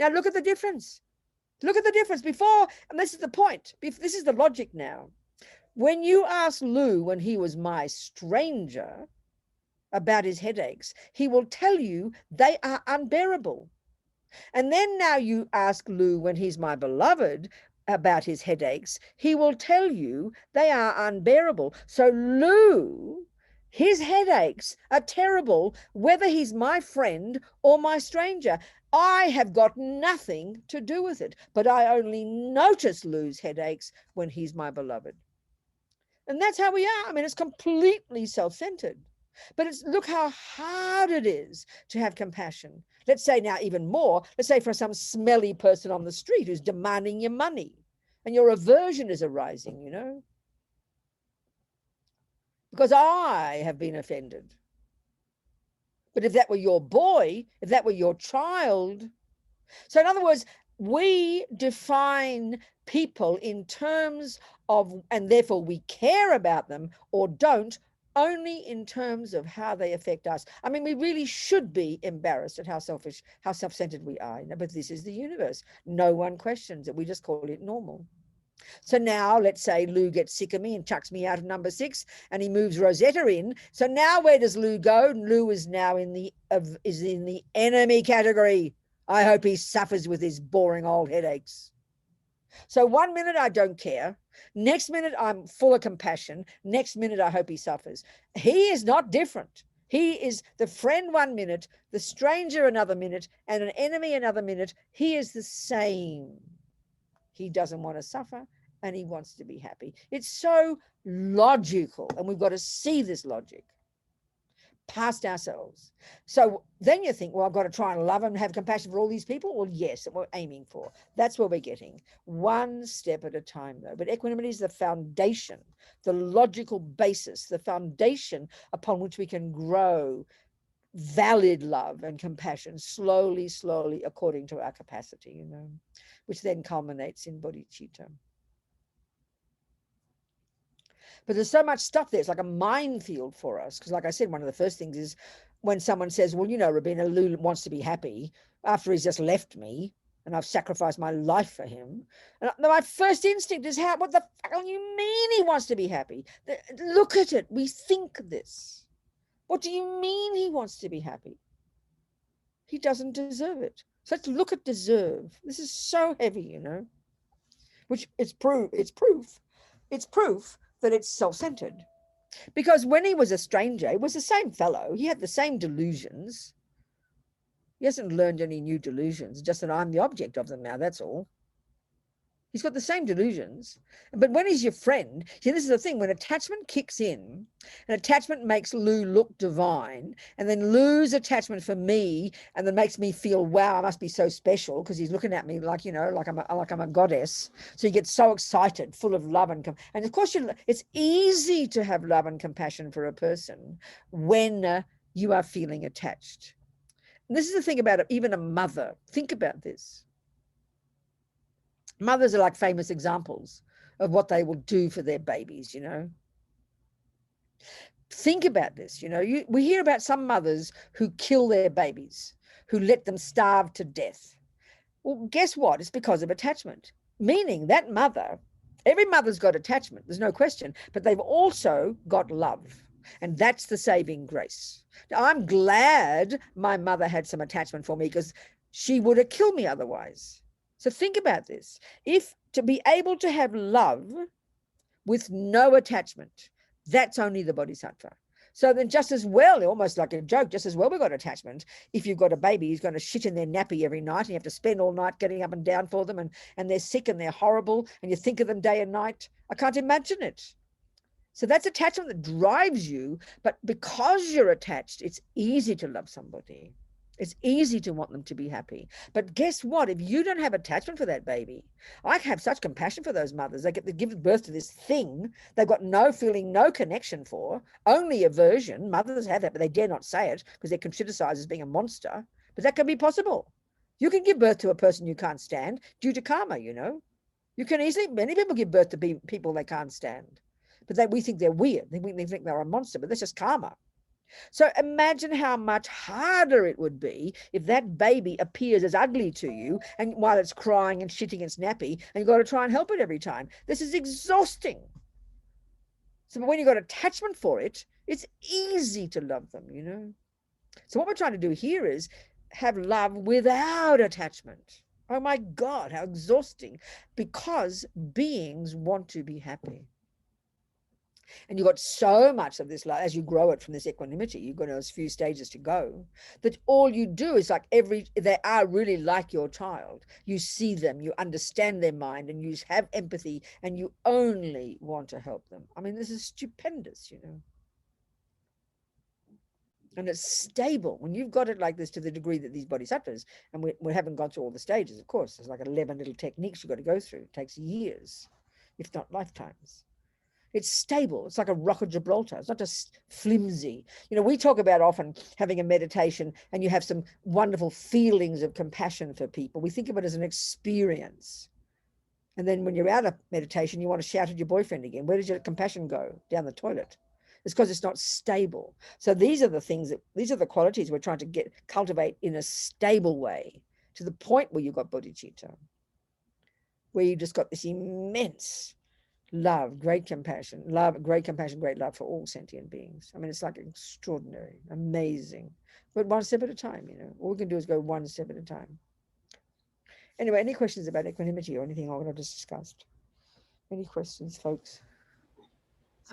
Now look at the difference. Look at the difference before, and this is the point. This is the logic now. When you ask Lou, when he was my stranger, about his headaches, he will tell you they are unbearable. And then now you ask Lou, when he's my beloved, about his headaches, he will tell you they are unbearable. So Lou, his headaches are terrible, whether he's my friend or my stranger. I have got nothing to do with it, but I only notice Lou's headaches when he's my beloved. And that's how we are. I mean, it's completely self-centered. But look how hard it is to have compassion. Let's say now even more, let's say for some smelly person on the street who's demanding your money and your aversion is arising, you know, because I have been offended. But if that were your boy, if that were your child, so in other words, we define people in terms of, and therefore we care about them or don't, only in terms of how they affect us. I mean, we really should be embarrassed at how selfish, how self-centered we are, you know, but this is the universe. No one questions it. We just call it normal. So now let's say Lou gets sick of me and chucks me out of number 6 and he moves Rosetta in. So now where does Lou go? Lou is now in the enemy category. I hope he suffers with his boring old headaches. So 1 minute I don't care. Next minute I'm full of compassion. Next minute I hope he suffers. He is not different. He is the friend 1 minute, the stranger another minute, and an enemy another minute. He is the same. He doesn't want to suffer and he wants to be happy. It's so logical, and we've got to see this logic past ourselves. So then you think, well, I've got to try and love and have compassion for all these people. Well, yes, what we're aiming for. That's where we're getting. One step at a time, though. But equanimity is the foundation, the logical basis, the foundation upon which we can grow valid love and compassion slowly, slowly, according to our capacity, you know, which then culminates in bodhicitta. But there's so much stuff there. It's like a minefield for us. Because like I said, one of the first things is when someone says, well, you know, Robina, Lou wants to be happy after he's just left me and I've sacrificed my life for him. And my first instinct is, what the fuck do you mean he wants to be happy? Look at it. We think this. What do you mean he wants to be happy? He doesn't deserve it. So let's look at deserve. This is so heavy, you know, which it's proof that it's self-centered. Because when he was a stranger, it was the same fellow. He had the same delusions. He hasn't learned any new delusions, just that I'm the object of them now, that's all. He's got the same delusions. But when he's your friend, see, this is the thing, when attachment kicks in, and attachment makes Lou look divine, and then Lou's attachment for me, and then makes me feel, wow, I must be so special, because he's looking at me like, you know, like I'm a goddess. So you get so excited, full of love and of course, it's easy to have love and compassion for a person when you are feeling attached. And this is the thing about even a mother. Think about this. Mothers are like famous examples of what they will do for their babies, you know. Think about this, you know. We hear about some mothers who kill their babies, who let them starve to death. Well, guess what? It's because of attachment. Meaning that mother, every mother's got attachment, there's no question, but they've also got love. And that's the saving grace. Now, I'm glad my mother had some attachment for me, because she would have killed me otherwise. So think about this. If to be able to have love with no attachment, that's only the Bodhisattva. So then just as well, almost like a joke, just as well we've got attachment. If you've got a baby who's going to shit in their nappy every night and you have to spend all night getting up and down for them, and they're sick and they're horrible and you think of them day and night, I can't imagine it. So that's attachment that drives you. But because you're attached, it's easy to love somebody. It's easy to want them to be happy. But guess what? If you don't have attachment for that baby, I have such compassion for those mothers. They get to give birth to this thing they've got no feeling, no connection for, only aversion. Mothers have that, but they dare not say it because they're criticized as being a monster. But that can be possible. You can give birth to a person you can't stand due to karma, you know. You can easily, many people give birth to people they can't stand. But we think they're weird. They think they're a monster, but that's just karma. So imagine how much harder it would be if that baby appears as ugly to you, and while it's crying and shitting its nappy, and you've got to try and help it every time. This is exhausting. So when you've got attachment for it, it's easy to love them, you know. So what we're trying to do here is have love without attachment. Oh my God, how exhausting. Because beings want to be happy. And you've got so much of this, like, as you grow it from this equanimity, you've got those few stages to go, that all you do is like they are really like your child. You see them, you understand their mind, and you have empathy, and you only want to help them. I mean, this is stupendous, you know. And it's stable. When you've got it like this to the degree that these bodhisattvas, and we haven't gone through all the stages, of course, there's like 11 little techniques you've got to go through. It takes years, if not lifetimes. It's stable. It's like a rock of Gibraltar. It's not just flimsy. You know, we talk about often having a meditation and you have some wonderful feelings of compassion for people. We think of it as an experience. And then when you're out of meditation, you want to shout at your boyfriend again. Where does your compassion go? Down the toilet. It's because it's not stable. So these are the qualities we're trying to cultivate in a stable way, to the point where you've got bodhicitta, where you just got this immense love, great compassion, great love for all sentient beings. I mean, it's like extraordinary, amazing, but one step at a time, you know. All we can do is go one step at a time. Anyway, any questions about equanimity or anything I've just discussed? Any questions, folks?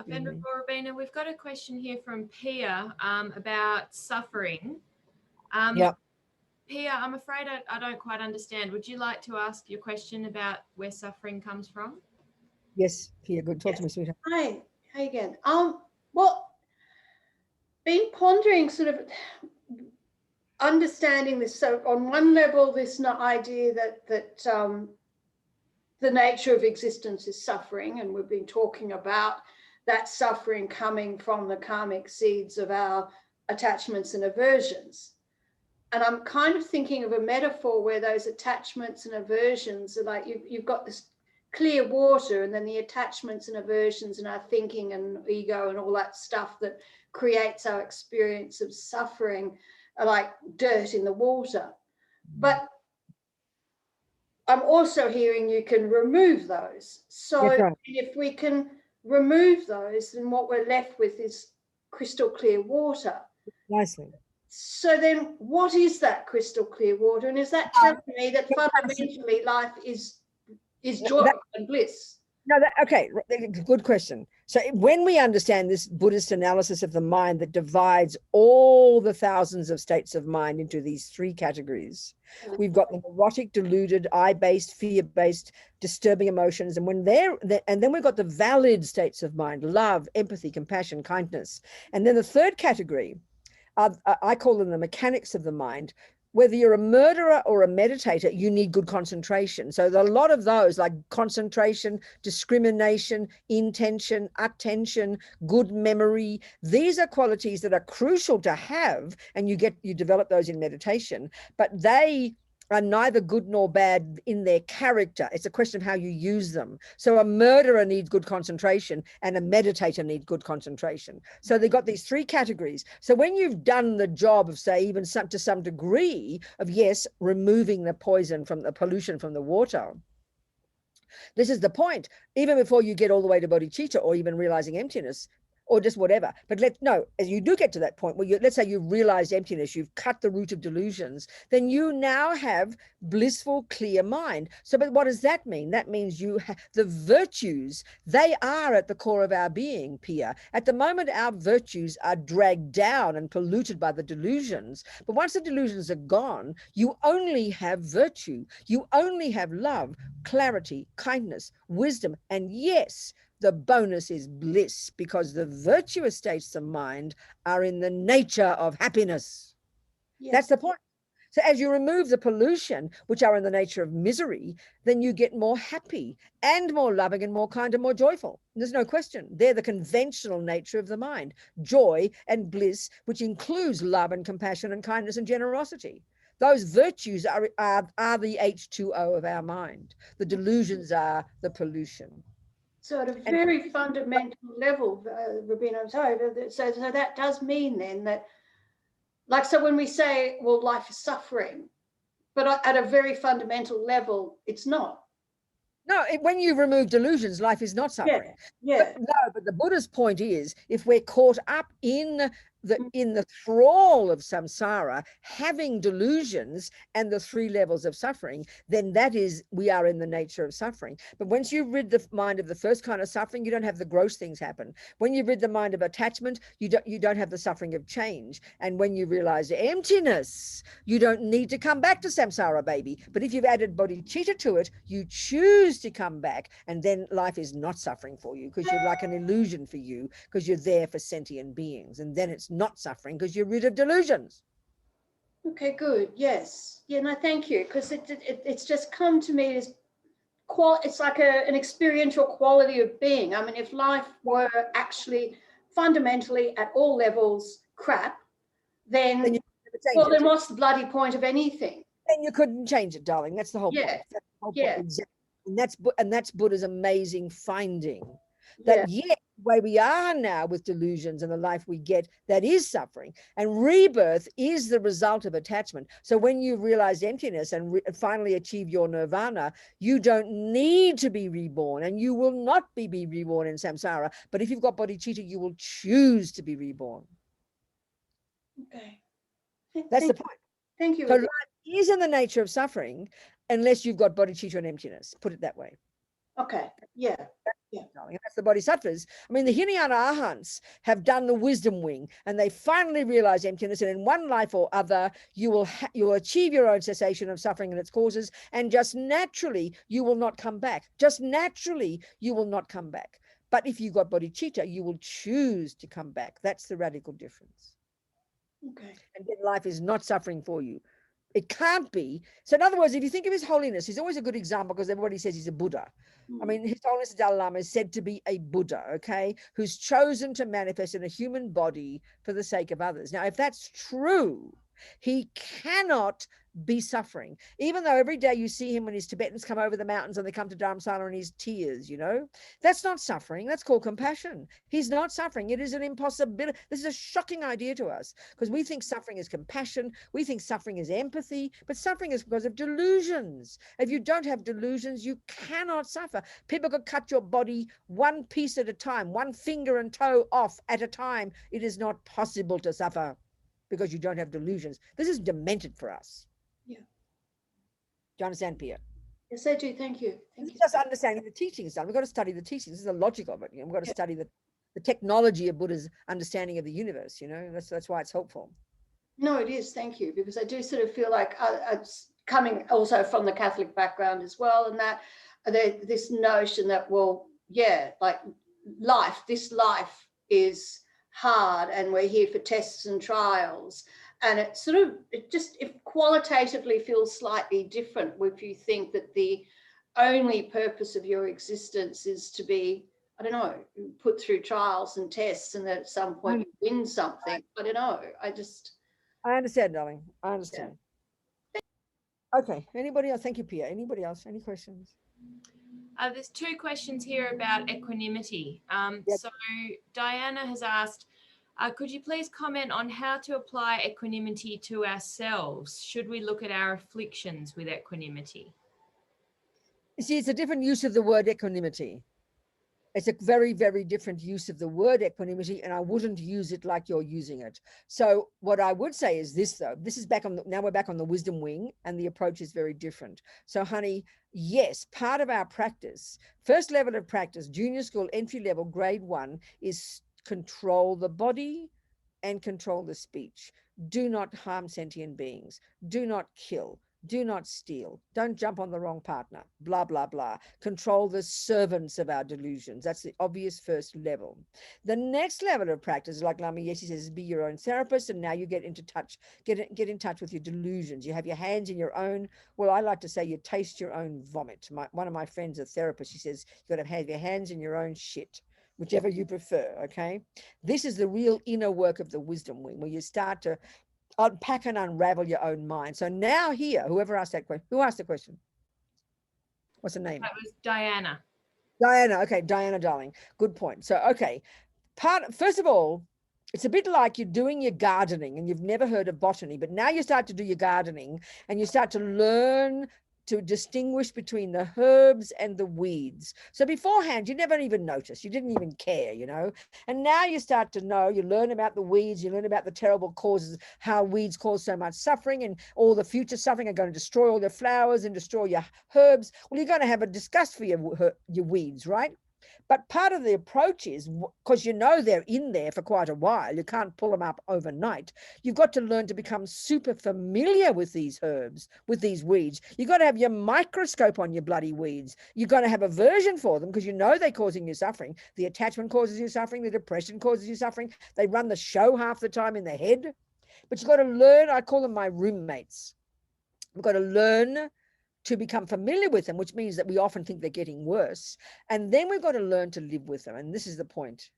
Venerable Robina, we've got a question here from Pia about suffering. Yeah. Pia, I'm afraid I don't quite understand. Would you like to ask your question about where suffering comes from? Yes, Pia, good. Talk to me, sweetheart. Hi again. Well, been pondering sort of understanding this. So on one level, this idea that the nature of existence is suffering, and we've been talking about that suffering coming from the karmic seeds of our attachments and aversions. And I'm kind of thinking of a metaphor where those attachments and aversions are like you've got this clear water, and then the attachments and aversions and our thinking and ego and all that stuff that creates our experience of suffering are like dirt in the water. But I'm also hearing you can remove those. So if we can remove those, then what we're left with is crystal clear water. Nicely. So then what is that crystal clear water? And is that telling me that fundamentally life is joy and bliss? No, okay, good question. So when we understand this Buddhist analysis of the mind that divides all the thousands of states of mind into these three categories, we've got the neurotic, deluded, I-based, fear-based, disturbing emotions, and then we've got the valid states of mind: love, empathy, compassion, kindness. And then the third category, I call them the mechanics of the mind. Whether you're a murderer or a meditator, you need good concentration. So there are a lot of those, like concentration, discrimination, intention, attention, good memory. These are qualities that are crucial to have, and you develop those in meditation, but they are neither good nor bad in their character. It's a question of how you use them. So a murderer needs good concentration and a meditator needs good concentration. So they've got these three categories. So when you've done the job of, say, even to some degree of, yes, removing the poison from the pollution from the water, this is the point. Even before you get all the way to bodhicitta or even realizing emptiness, or just whatever. But as you do get to that point where let's say you've realized emptiness, you've cut the root of delusions, then you now have blissful, clear mind. So, but what does that mean? That means you have the virtues. They are at the core of our being, Pia. At the moment, our virtues are dragged down and polluted by the delusions. But once the delusions are gone, you only have virtue. You only have love, clarity, kindness, wisdom, and yes, the bonus is bliss, because the virtuous states of mind are in the nature of happiness. Yes. That's the point. So as you remove the pollution, which are in the nature of misery, then you get more happy and more loving and more kind and more joyful. There's no question. They're the conventional nature of the mind. Joy and bliss, which includes love and compassion and kindness and generosity. Those virtues are the H2O of our mind. The delusions are the pollution. So at a very fundamental level, Robina, I'm sorry, so that does mean then that, like, so when we say, well, life is suffering, but at a very fundamental level, it's not. No, when you remove delusions, life is not suffering. Yeah. But the Buddha's point is, if we're caught up in the thrall of samsara, having delusions and the three levels of suffering, then we are in the nature of suffering. But once you rid the mind of the first kind of suffering, you don't have the gross things happen. When you rid the mind of attachment, you don't have the suffering of change. And when you realize emptiness, you don't need to come back to samsara, baby. But if you've added bodhicitta to it, you choose to come back, and then life is not suffering for you, because you're like an illusion for you, because you're there for sentient beings, and then it's not suffering because you're rid of delusions. Okay, good. Yes. Yeah, no, thank you, because it's just come to me as it's like an experiential quality of being. I mean, if life were actually fundamentally at all levels crap, then what's the bloody point of anything? Then you couldn't change it, darling. That's the whole point. That's the whole point. Exactly. And that's Buddha's amazing finding. That the way we are now with delusions and the life we get, that is suffering. And rebirth is the result of attachment. So when you realize emptiness and finally achieve your nirvana, you don't need to be reborn, and you will not be reborn in samsara. But if you've got bodhicitta, you will choose to be reborn. Okay. That's the point. Thank you. So life is in the nature of suffering unless you've got bodhicitta and emptiness. Put it that way. Okay. Yeah. That's the bodhisattvas. I mean, the Hinayana Arhants have done the wisdom wing, and they finally realize emptiness, and in one life or other, you will achieve your own cessation of suffering and its causes, and just naturally, you will not come back. Just naturally, you will not come back. But if you've got bodhicitta, you will choose to come back. That's the radical difference. Okay. And then life is not suffering for you. It can't be. So in other words, if you think of His Holiness, he's always a good example, because everybody says he's a Buddha. I mean, His Holiness the Dalai Lama is said to be a Buddha, okay, who's chosen to manifest in a human body for the sake of others. Now, if that's true, He cannot be suffering, even though every day you see him when his Tibetans come over the mountains and they come to Dharamsala and he's tears, you know, that's not suffering. That's called compassion. He's not suffering. It is an impossibility. This is a shocking idea to us because we think suffering is compassion. We think suffering is empathy, but suffering is because of delusions. If you don't have delusions, you cannot suffer. People could cut your body one piece at a time, one finger and toe off at a time. It is not possible to suffer because you don't have delusions. This is demented for us. Yeah. Do you understand, Pia? Yes, I do. Thank you. Thank It's you. just understanding the teachings done. We've got to study the teachings. This is the logic of it. You know, we've got to study the technology of Buddha's understanding of the universe. You know, that's why it's helpful. No, it is. Thank you, because I do sort of feel like it's coming also from the Catholic background as well, and that this notion that, well, yeah, like this life is hard, and we're here for tests and trials. And it sort of, it qualitatively feels slightly different if you think that the only purpose of your existence is to be, I don't know, put through trials and tests, and that at some point you win something. I don't know. I understand, darling. I understand. Yeah. Okay. Anybody else? Thank you, Pia. Anybody else? Any questions? There's 2 questions here about equanimity. Yep. So Diana has asked, could you please comment on how to apply equanimity to ourselves? Should we look at our afflictions with equanimity? You see, it's a different use of the word equanimity. It's a very, very different use of the word equanimity, and I wouldn't use it like you're using it. So what I would say is this, though. This is now we're back on the wisdom wing, and the approach is very different. So, honey, yes, part of our practice, first level of practice, junior school, entry level, grade 1, is control the body and control the speech. Do not harm sentient beings. Do not kill. Do not steal. Don't jump on the wrong partner. Blah, blah, blah. Control the servants of our delusions. That's the obvious first level. The next level of practice, like Lama Yesi says, is be your own therapist. And now you get into touch, get in touch with your delusions. You have your hands in your own, well, I like to say you taste your own vomit. One of my friends, a therapist, she says, you got to have your hands in your own shit, whichever you prefer, okay? This is the real inner work of the wisdom wing, where you start to unpack and unravel your own mind. So now here, whoever asked that question, who asked the question? What's the name? That was Diana. Diana. Okay, Diana, darling. Good point. So, okay, first of all, it's a bit like you're doing your gardening and you've never heard of botany, but now you start to do your gardening and you start to learn to distinguish between the herbs and the weeds. So beforehand, you never even noticed, you didn't even care, you know, and now you start to know, you learn about the weeds, you learn about the terrible causes, how weeds cause so much suffering, and all the future suffering are going to destroy all the flowers and destroy your herbs. Well, you're going to have a disgust for your weeds, right? But part of the approach is, because you know they're in there for quite a while, you can't pull them up overnight. You've got to learn to become super familiar with these herbs, with these weeds. You've got to have your microscope on your bloody weeds. You've got to have aversion for them because you know they're causing you suffering. The attachment causes you suffering. The depression causes you suffering. They run the show half the time in the head. But you've got to learn, I call them my roommates. We've got to learn to become familiar with them, which means that we often think they're getting worse. And then we've got to learn to live with them. And this is the point,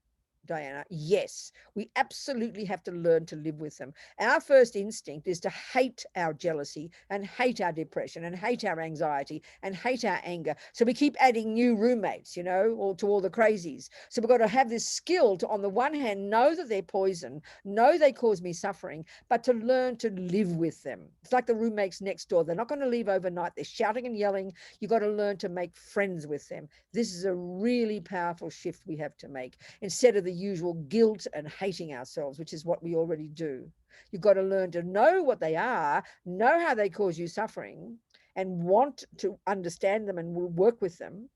Diana. Yes, we absolutely have to learn to live with them. Our first instinct is to hate our jealousy and hate our depression and hate our anxiety and hate our anger. So we keep adding new roommates, you know, or to all the crazies. So we've got to have this skill to, on the one hand, know that they're poison, know they cause me suffering, but to learn to live with them. It's like the roommates next door. They're not going to leave overnight. They're shouting and yelling. You've got to learn to make friends with them. This is a really powerful shift we have to make, instead of the usual guilt and hating ourselves, which is what we already do. You've got to learn to know what they are, know how they cause you suffering, and want to understand them and work with them.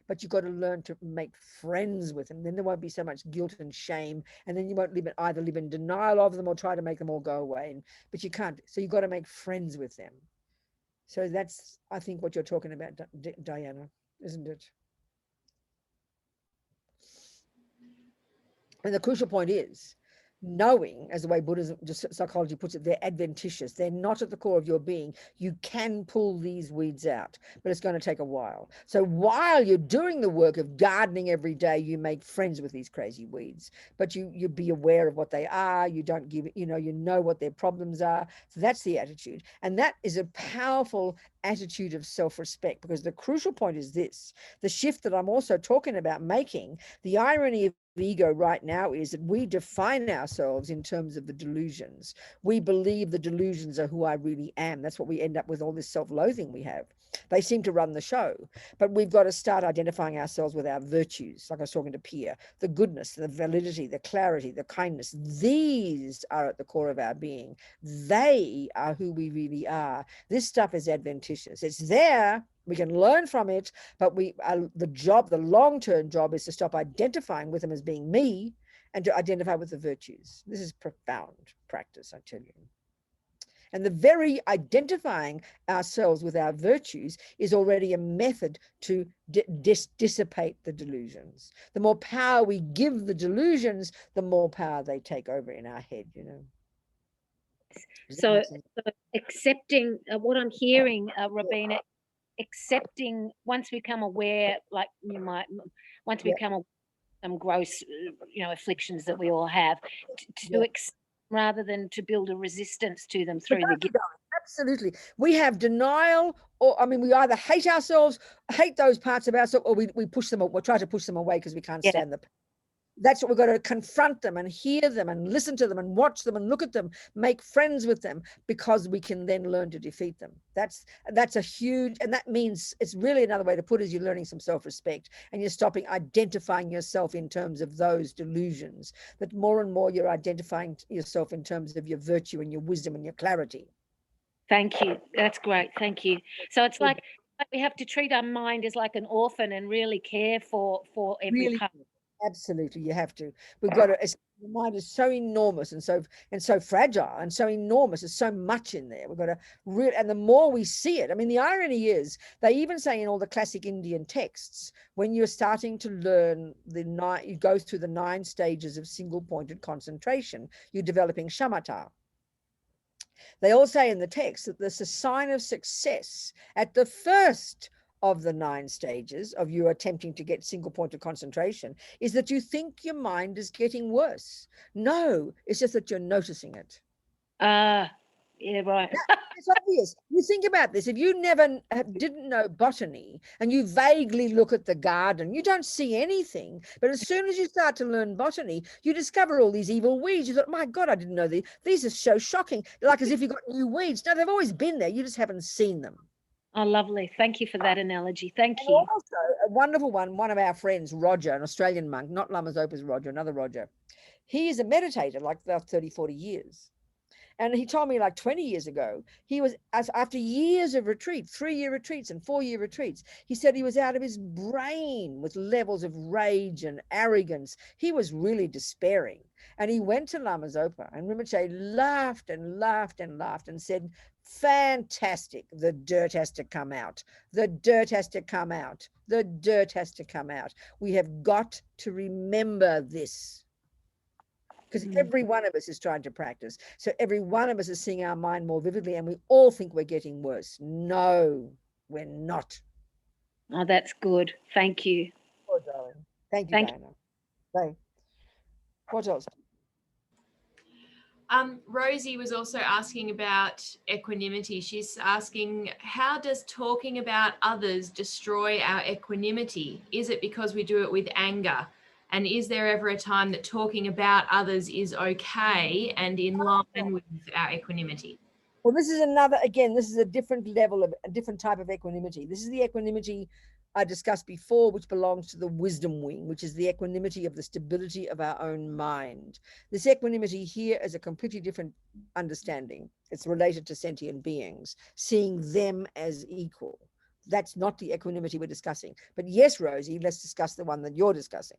But you've got to learn to make friends with them. Then there won't be so much guilt and shame, and then you won't either live in denial of them or try to make them all go away. But you can't. So you've got to make friends with them. So that's, I think, what you're talking about, Diana, isn't it? And the crucial point is knowing, as the way Buddhism, just psychology puts it, they're adventitious. They're not at the core of your being. You can pull these weeds out, but it's going to take a while. So while you're doing the work of gardening every day, you make friends with these crazy weeds, but you be aware of what they are. You don't give, you know what their problems are. So that's the attitude. And that is a powerful attitude of self-respect, because the crucial point is this, the shift that I'm also talking about making. The irony of ego right now is that we define ourselves in terms of the delusions. We believe the delusions are who I really am. That's what we end up with, all this self-loathing we have. They seem to run the show, but we've got to start identifying ourselves with our virtues, like I was talking to Pia, the goodness, the validity, the clarity, the kindness. These are at the core of our being. They are who we really are. This stuff is adventitious. It's there. We can learn from it, but the long-term job is to stop identifying with them as being me and to identify with the virtues. This is profound practice, I tell you. And the very identifying ourselves with our virtues is already a method to dissipate the delusions. The more power we give the delusions, the more power they take over in our head, So accepting what I'm hearing, Robina, accepting, once we become aware, like once we become some gross, afflictions that we all have, to accept rather than to build a resistance to them through the guilt. Absolutely. We have denial, or we either hate ourselves, hate those parts of ourselves, or we push them, or we try to push them away because we can't stand them. That's what we've got to confront them and hear them and listen to them and watch them and look at them, make friends with them, because we can then learn to defeat them. That's a huge, and that means, it's really another way to put it, is you're learning some self-respect and you're stopping identifying yourself in terms of those delusions, that more and more you're identifying yourself in terms of your virtue and your wisdom and your clarity. Thank you. That's great. Thank you. So it's like we have to treat our mind as like an orphan and really care for every part. Absolutely, you have to. We've got to. The mind is so enormous and so fragile and so enormous. There's so much in there. We've got to and the more we see it. The irony is, they even say in all the classic Indian texts, when you're starting to learn you go through the 9 stages of single-pointed concentration, you're developing shamatha. They all say in the text that there's a sign of success at the first of the 9 stages of you attempting to get single point of concentration is that you think your mind is getting worse. No, it's just that you're noticing it. Yeah, right. It's obvious. You think about this. If you didn't know botany and you vaguely look at the garden, you don't see anything. But as soon as you start to learn botany, you discover all these evil weeds. You thought, my God, I didn't know these. These are so shocking. Like as if you've got new weeds. No, they've always been there. You just haven't seen them. Oh, lovely. Thank you for that analogy. Thank you. Also, a wonderful one of our friends, Roger, an Australian monk, not Lama Zopa's Roger, another Roger. He is a meditator, like about 30, 40 years. And he told me like 20 years ago, he was, after years of retreat, 3-year retreats and 4-year retreats, he said he was out of his brain with levels of rage and arrogance. He was really despairing. And he went to Lama Zopa, and Rinpoche laughed and laughed and laughed and said, fantastic, the dirt has to come out. The dirt has to come out. The dirt has to come out. We have got to remember this. Because every one of us is trying to practice. So every one of us is seeing our mind more vividly, and we all think we're getting worse. No, we're not. Oh, that's good. Thank you. Oh, darling. Thank you, Diana. So, what else? Rosie was also asking about equanimity. She's asking, how does talking about others destroy our equanimity? Is it because we do it with anger? And is there ever a time that talking about others is okay and in line with our equanimity? Well, this is another, again, this is a different level of a different type of equanimity. This is the equanimity I discussed before, which belongs to the wisdom wing, which is the equanimity of the stability of our own mind. This equanimity here is a completely different understanding. It's related to sentient beings, seeing them as equal. That's not the equanimity we're discussing. But yes, Rosie, let's discuss the one that you're discussing.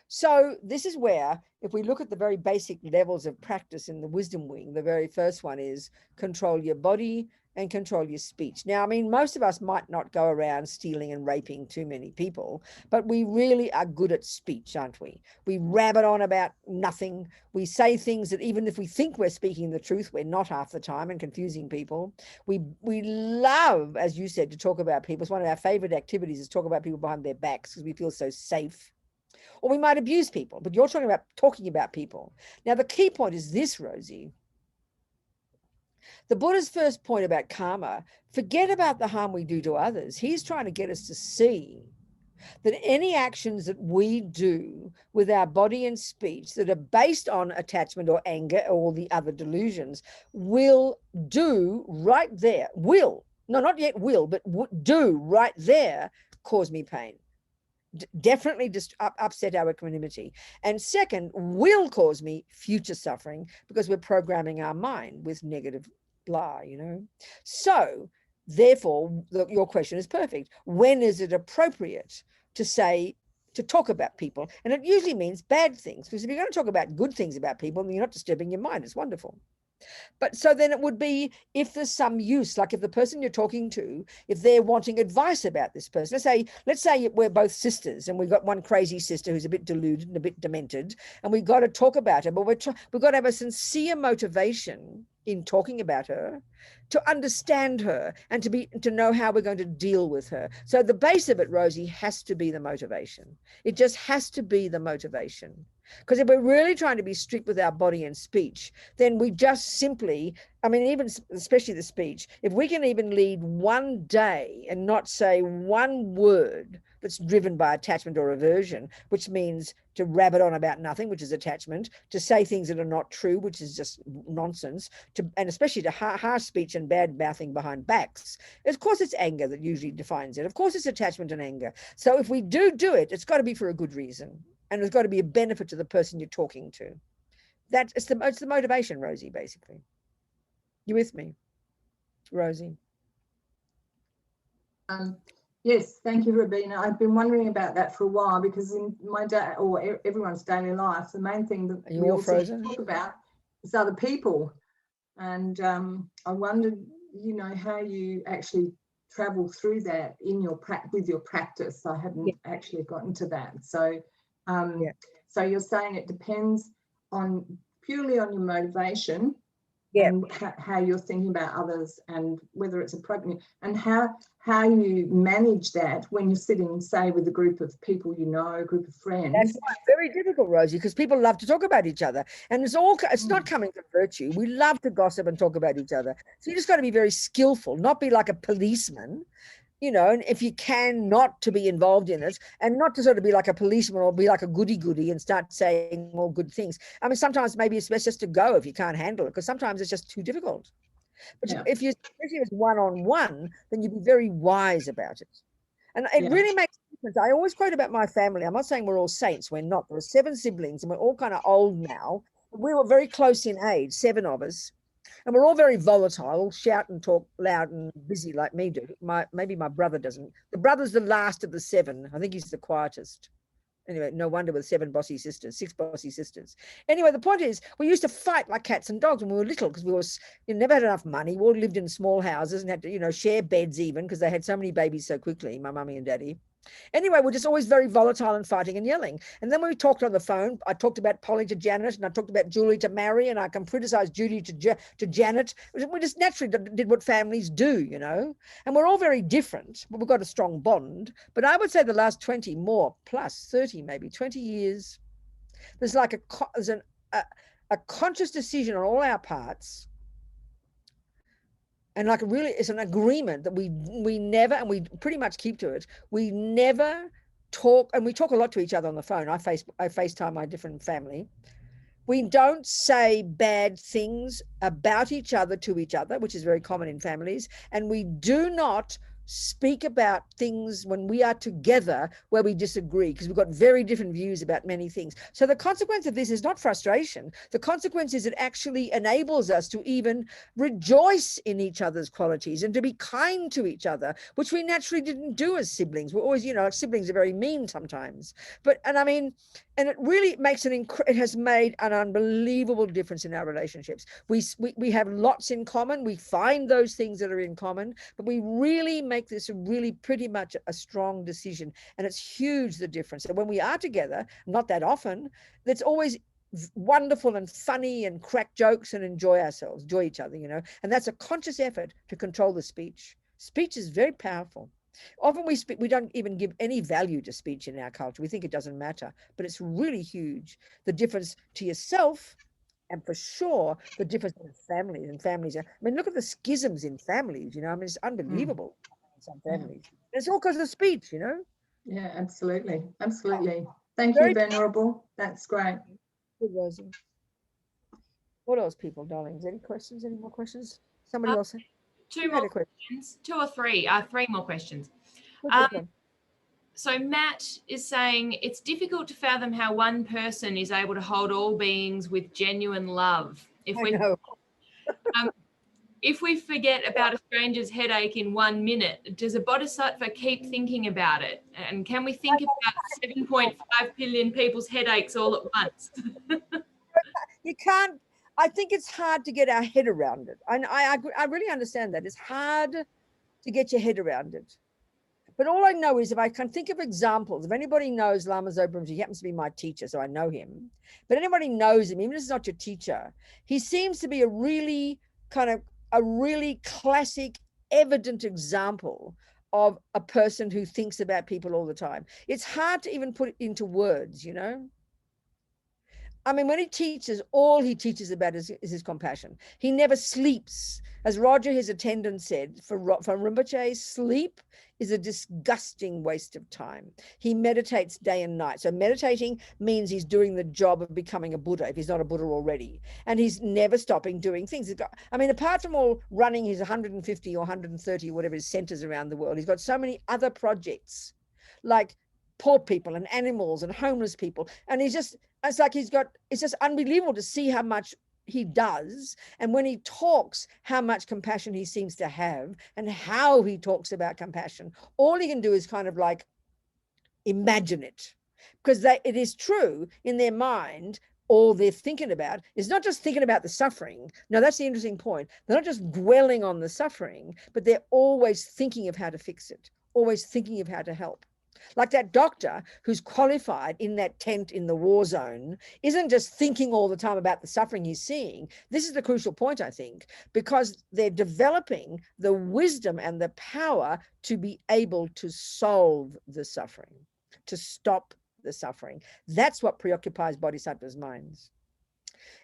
So this is where, if we look at the very basic levels of practice in the wisdom wing, the very first one is control your body and control your speech. Now, I mean, most of us might not go around stealing and raping too many people, but we really are good at speech, aren't we? We rabbit on about nothing. We say things that even if we think we're speaking the truth, we're not half the time, and confusing people. We love, as you said, to talk about people. It's one of our favorite activities is talk about people behind their backs because we feel so safe. Or we might abuse people, but you're talking about people. Now, the key point is this, Rosie. The Buddha's first point about karma, forget about the harm we do to others. He's trying to get us to see that any actions that we do with our body and speech that are based on attachment or anger or the other delusions will do right there, not yet will, but do right there cause me pain. Definitely just upset our equanimity. And second, will cause me future suffering because we're programming our mind with negative blah, you know. So therefore, your question is perfect. When is it appropriate to talk about people? And it usually means bad things, because if you're going to talk about good things about people, then you're not disturbing your mind. It's wonderful. But so then it would be if there's some use, like if the person you're talking to, if they're wanting advice about this person, let's say we're both sisters and we've got one crazy sister who's a bit deluded and a bit demented, and we've got to talk about her, but we've got to have a sincere motivation in talking about her to understand her and to know how we're going to deal with her. So the base of it, Rosie, has to be the motivation. It just has to be the motivation. Because if we're really trying to be strict with our body and speech, then we just simply, I mean, even especially the speech, if we can even lead one day and not say one word that's driven by attachment or aversion, which means to rabbit on about nothing, which is attachment, to say things that are not true, which is just nonsense, and especially to harsh speech and bad mouthing behind backs. Of course, it's anger that usually defines it. Of course, it's attachment and anger. So if we do it, it's got to be for a good reason. And there's got to be a benefit to the person you're talking to. It's the motivation, Rosie, basically. You with me, Rosie? Yes, thank you, Robina. I've been wondering about that for a while, because in my day, or everyone's daily life, the main thing that we all talk about is other people. And I wondered, you know, how you actually travel through that in with your practice. I hadn't actually gotten to that. So so you're saying it depends purely on your motivation and how you're thinking about others and whether it's appropriate, and how you manage that when you're sitting, say, with a group of people, you know, a group of friends. That's very difficult, Rosie, because people love to talk about each other, and it's not coming from virtue. We love to gossip and talk about each other. So you just got to be very skillful, not be like a policeman. You know, and if you can, not to be involved in it, and not to sort of be like a policeman or be like a goody-goody and start saying more good things. I mean, sometimes maybe it's best just to go if you can't handle it, because sometimes it's just too difficult. But if you're especially as one-on-one, then you'd be very wise about it. And it really makes a difference. I always quote about my family. I'm not saying we're all saints. We're not. There are 7 siblings, and we're all kind of old now. We were very close in age, 7 of us. And we're all very volatile, shout and talk loud and busy like me do. Maybe my brother doesn't. The brother's the last of the 7. I think he's the quietest. Anyway, no wonder with 6 bossy sisters. Anyway, the point is, we used to fight like cats and dogs when we were little, because we never had enough money. We all lived in small houses and had to, you know, share beds even, because they had so many babies so quickly, my mummy and daddy. Anyway, we're just always very volatile and fighting and yelling. And then when we talked on the phone, I talked about Polly to Janet, and I talked about Julie to Mary, and I can criticize Judy to Janet. We just naturally did what families do, you know. And we're all very different, but we've got a strong bond. But I would say the last 20 more, plus 30, maybe 20 years, there's like a conscious decision on all our parts. And like really, it's an agreement that we never, and we pretty much keep to it, we never talk, and we talk a lot to each other on the phone. I FaceTime my different family. We don't say bad things about each other to each other, which is very common in families. And we do not speak about things when we are together where we disagree, because we've got very different views about many things. So the consequence of this is not frustration. The consequence is it actually enables us to even rejoice in each other's qualities and to be kind to each other, which we naturally didn't do as siblings. We're always, you know, siblings are very mean sometimes. But, and I mean, and it really makes it has made an unbelievable difference in our relationships. We have lots in common. We find those things that are in common, but we really make this really pretty much a strong decision. And it's huge, the difference. So when we are together, not that often, it's always wonderful and funny and crack jokes and enjoy ourselves, enjoy each other, you know. And that's a conscious effort to control the speech. Speech is very powerful. Often we don't even give any value to speech in our culture. We think it doesn't matter, but it's really huge. The difference to yourself, and for sure, the difference in families. I mean, look at the schisms in families, you know, I mean, it's unbelievable in some families. Yeah. It's all because of speech, you know? Yeah, absolutely. Absolutely. Thank you, Venerable. That's great. Good, Rosie. What else, people, darlings? Any questions? Any more questions? Somebody else? Two more questions. Two or three. Three more questions. So Matt is saying it's difficult to fathom how one person is able to hold all beings with genuine love. If we forget about a stranger's headache in 1 minute, does a bodhisattva keep thinking about it? And can we think about 7.5 billion people's headaches all at once? You can't. I think it's hard to get our head around it. I really understand that. It's hard to get your head around it. But all I know is if I can think of examples, if anybody knows Lama Zopa, he happens to be my teacher, so I know him. But anybody knows him, even if it's not your teacher, he seems to be a really classic, evident example of a person who thinks about people all the time. It's hard to even put it into words, you know? I mean, when he teaches, all he teaches about is his compassion. He never sleeps. As Roger, his attendant, said, for Rinpoche, sleep is a disgusting waste of time. He meditates day and night. So meditating means he's doing the job of becoming a Buddha, if he's not a Buddha already. And he's never stopping doing things. I mean, apart from all running his 150 or 130, whatever his centers around the world, he's got so many other projects, like poor people and animals and homeless people. And it's just unbelievable to see how much he does. And when he talks, how much compassion he seems to have and how he talks about compassion. All he can do is kind of like imagine it, because it is true in their mind. All they're thinking about is not just thinking about the suffering. No, that's the interesting point. They're not just dwelling on the suffering, but they're always thinking of how to fix it, always thinking of how to help. Like that doctor who's qualified in that tent in the war zone isn't just thinking all the time about the suffering he's seeing. This is the crucial point, I think, because they're developing the wisdom and the power to be able to solve the suffering, to stop the suffering. That's what preoccupies bodhisattvas' minds.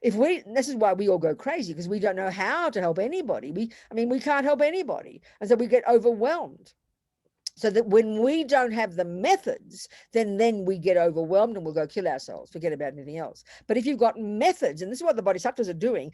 This is why we all go crazy, because we don't know how to help anybody. We can't help anybody. And so we get overwhelmed. So that when we don't have the methods, then we get overwhelmed and we'll go kill ourselves, forget about anything else. But if you've got methods, and this is what the bodhisattvas are doing,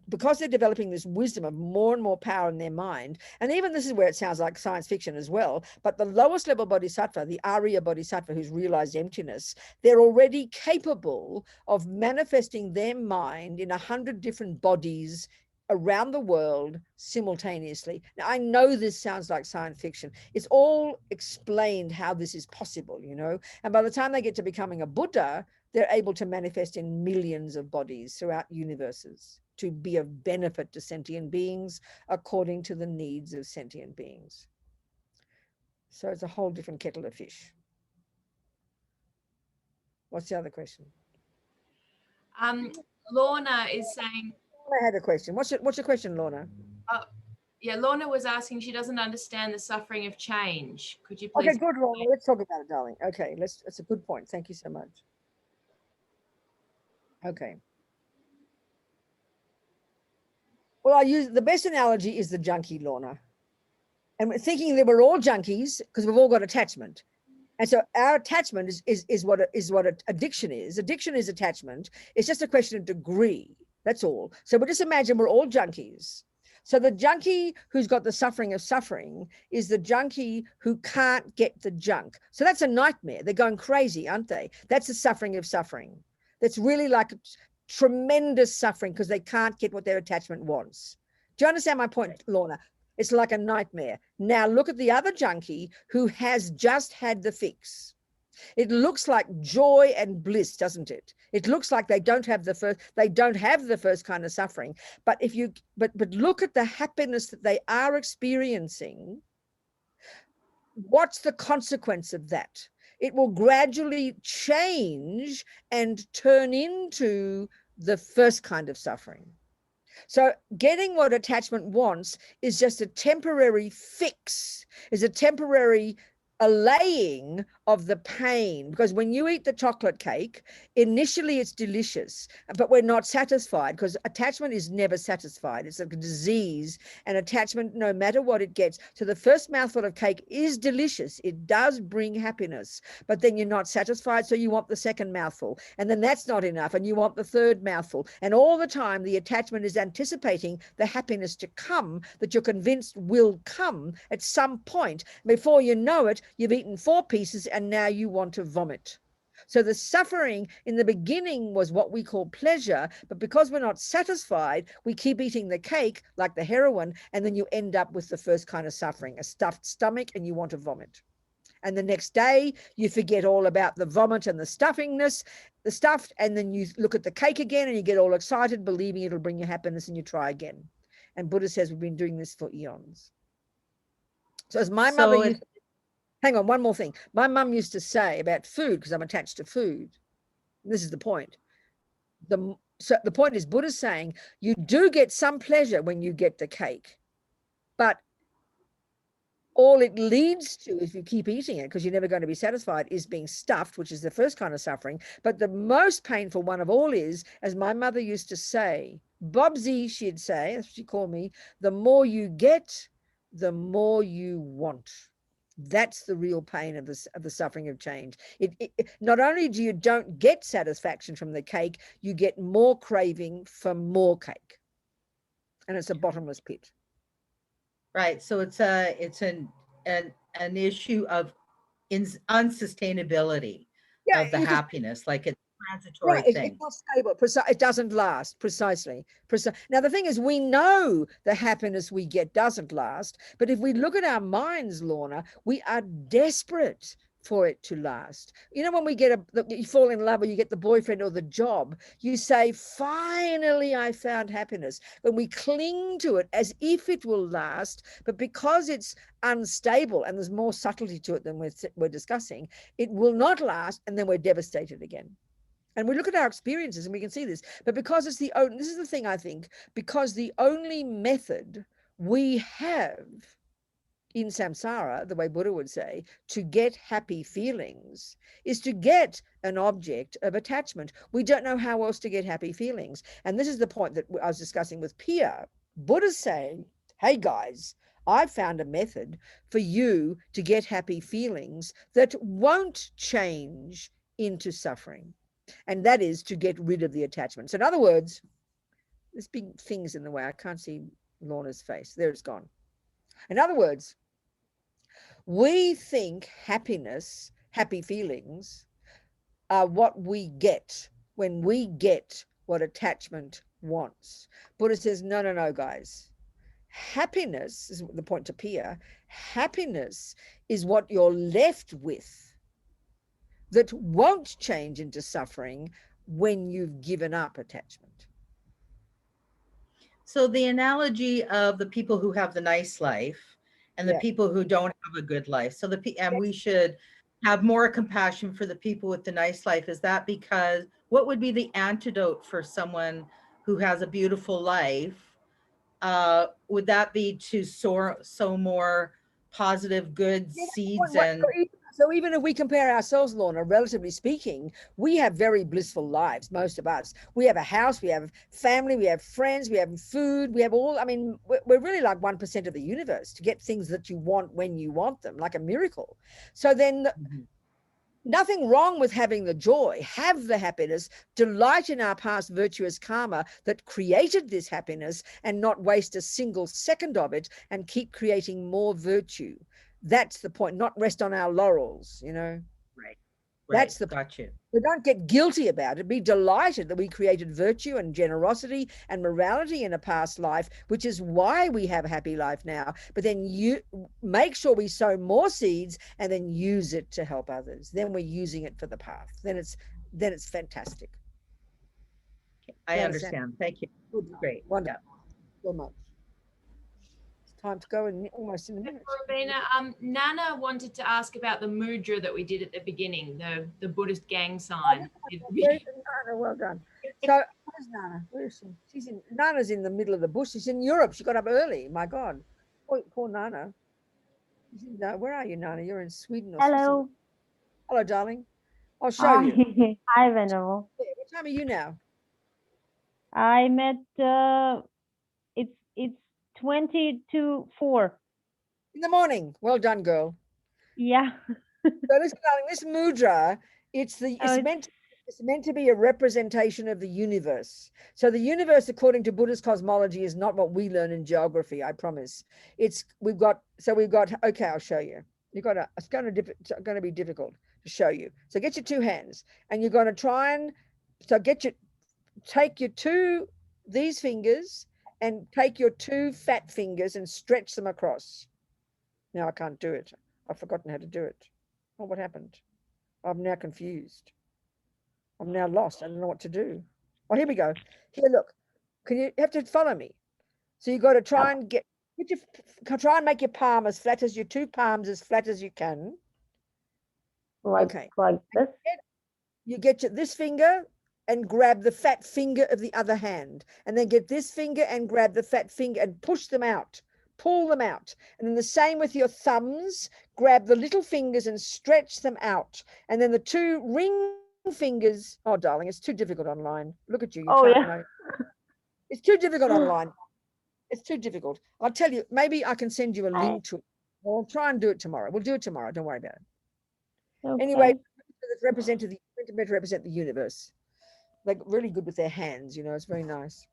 because they're developing this wisdom of more and more power in their mind, and even this is where it sounds like science fiction as well, but the lowest level bodhisattva, the Arya bodhisattva who's realized emptiness, they're already capable of manifesting their mind in 100 different bodies around the world simultaneously. Now, I know this sounds like science fiction. It's all explained how this is possible, you know, and by the time they get to becoming a Buddha, they're able to manifest in millions of bodies throughout universes to be of benefit to sentient beings according to the needs of sentient beings. So it's a whole different kettle of fish. What's the other question? Lorna is saying, I had a question. What's your question, Lorna? Yeah, Lorna was asking, she doesn't understand the suffering of change. Could you please? Okay, good, Lorna. Let's talk about it, darling. Okay, that's a good point. Thank you so much. Okay. Well, I use the best analogy is the junkie, Lorna. And we're thinking that we're all junkies because we've all got attachment. And so our attachment is what addiction is. Addiction is attachment. It's just a question of degree. That's all. So we'll just imagine we're all junkies. So the junkie who's got the suffering of suffering is the junkie who can't get the junk. So that's a nightmare. They're going crazy, aren't they? That's the suffering of suffering. That's really like tremendous suffering because they can't get what their attachment wants. Do you understand my point, Lorna? It's like a nightmare. Now look at the other junkie who has just had the fix. It looks like joy and bliss, doesn't it? It looks like they don't have the first kind of suffering. But if you but look at the happiness that they are experiencing. What's the consequence of that? It will gradually change and turn into the first kind of suffering. So getting what attachment wants is just a temporary fix, is a temporary allaying of the pain, because when you eat the chocolate cake, initially it's delicious, but we're not satisfied because attachment is never satisfied. It's a disease, and attachment, no matter what it gets. So the first mouthful of cake is delicious. It does bring happiness, but then you're not satisfied. So you want the second mouthful, and then that's not enough. And you want the third mouthful. And all the time the attachment is anticipating the happiness to come that you're convinced will come at some point. Before you know it, you've eaten 4 pieces and now you want to vomit. So the suffering in the beginning was what we call pleasure, but because we're not satisfied, we keep eating the cake like the heroin, and then you end up with the first kind of suffering, a stuffed stomach, and you want to vomit. And the next day you forget all about the vomit and the stuffingness, the stuffed, and then you look at the cake again and you get all excited, believing it'll bring you happiness, and you try again. And Buddha says we've been doing this for eons. So as my mother used to, hang on, one more thing. My mum used to say about food, because I'm attached to food. This is the point. So the point is, Buddha's saying you do get some pleasure when you get the cake, but all it leads to, if you keep eating it, because you're never going to be satisfied, is being stuffed, which is the first kind of suffering. But the most painful one of all is, as my mother used to say, Bobsy, she'd say, that's what she called me, the more you get, the more you want. That's the real pain of the suffering of change. Not only do you don't get satisfaction from the cake, you get more craving for more cake, and it's a bottomless pit. Right. So it's an issue of unsustainability of the happiness, like it's a transitory thing. It's not stable. It doesn't last. Precisely. Now the thing is, we know the happiness we get doesn't last, but if we look at our minds, Lorna, we are desperate for it to last. You know, when we get you fall in love, or you get the boyfriend or the job, you say, finally I found happiness. When we cling to it as if it will last, but because it's unstable and there's more subtlety to it than we're discussing, it will not last, and then we're devastated again. And we look at our experiences and we can see this, but because it's this is the thing, I think, because the only method we have in samsara, the way Buddha would say, to get happy feelings is to get an object of attachment. We don't know how else to get happy feelings. And this is the point that I was discussing with Pia. Buddha's saying, hey guys, I found a method for you to get happy feelings that won't change into suffering. And that is to get rid of the attachment. So in other words, there's big things in the way. I can't see Lorna's face. There it's gone. In other words, we think happiness, happy feelings, are what we get when we get what attachment wants. Buddha says, no, guys. Happiness is the point to Pia. Happiness is what you're left with that won't change into suffering when you've given up attachment. So the analogy of the people who have the nice life and the people who don't have a good life. So we should have more compassion for the people with the nice life. Is that because, what would be the antidote for someone who has a beautiful life? Would that be to sow more positive, good seeds? So even if we compare ourselves, Lorna, relatively speaking, we have very blissful lives, most of us. We have a house, we have family, we have friends, we have food, we have all, I mean, we're really like 1% of the universe to get things that you want when you want them, like a miracle. So then Nothing wrong with having the joy, have the happiness, delight in our past virtuous karma that created this happiness, and not waste a single second of it and keep creating more virtue. That's the point, not rest on our laurels, you know. Right. That's the got you. So don't get guilty about it. Be delighted that we created virtue and generosity and morality in a past life, which is why we have a happy life now. But then you make sure we sow more seeds and then use it to help others. Then we're using it for the path. Then it's fantastic. I understand. Thank you. Good. Great. Wonderful. So much. Time to go in almost in a minute. Robina, Nana wanted to ask about the mudra that we did at the beginning, the Buddhist gang sign. Nana, well done. So where's Nana? Where is she? Nana's in the middle of the bush. She's in Europe. She got up early. My God. Poor Nana. Where are you, Nana? You're in Sweden or Hello. Hello, darling. I'll show you. Hi, Venerable. What time are you now? I'm at it's 20 to 4. In the morning. Well done, girl. Yeah. So listen, darling, this mudra, it's meant to be a representation of the universe. So the universe, according to Buddhist cosmology, is not what we learn in geography, I promise. We've got, okay, I'll show you. It's going to be difficult to show you. So get your two hands and you're going to try and, take your these fingers and take your two fat fingers and stretch them across. Now I can't do it. I've forgotten how to do it. Oh, what happened? I'm now confused. I'm now lost. I don't know what to do. Oh, here we go. Here, look. You have to follow me. So you got to try and try and make your palm as flat as your two palms as flat as you can. Like this? You get this finger and grab the fat finger of the other hand, and then get this finger and grab the fat finger and push them out, pull them out. And then the same with your thumbs, grab the little fingers and stretch them out. And then the two ring fingers, oh darling, it's too difficult online. Look at you. Know. It's too difficult online. It's too difficult. I'll tell you, maybe I can send you a link to it. I'll try and do it tomorrow. We'll do it tomorrow. Don't worry about it. Okay. Anyway, it's meant to represent the universe. They're really good with their hands, you know, it's very nice.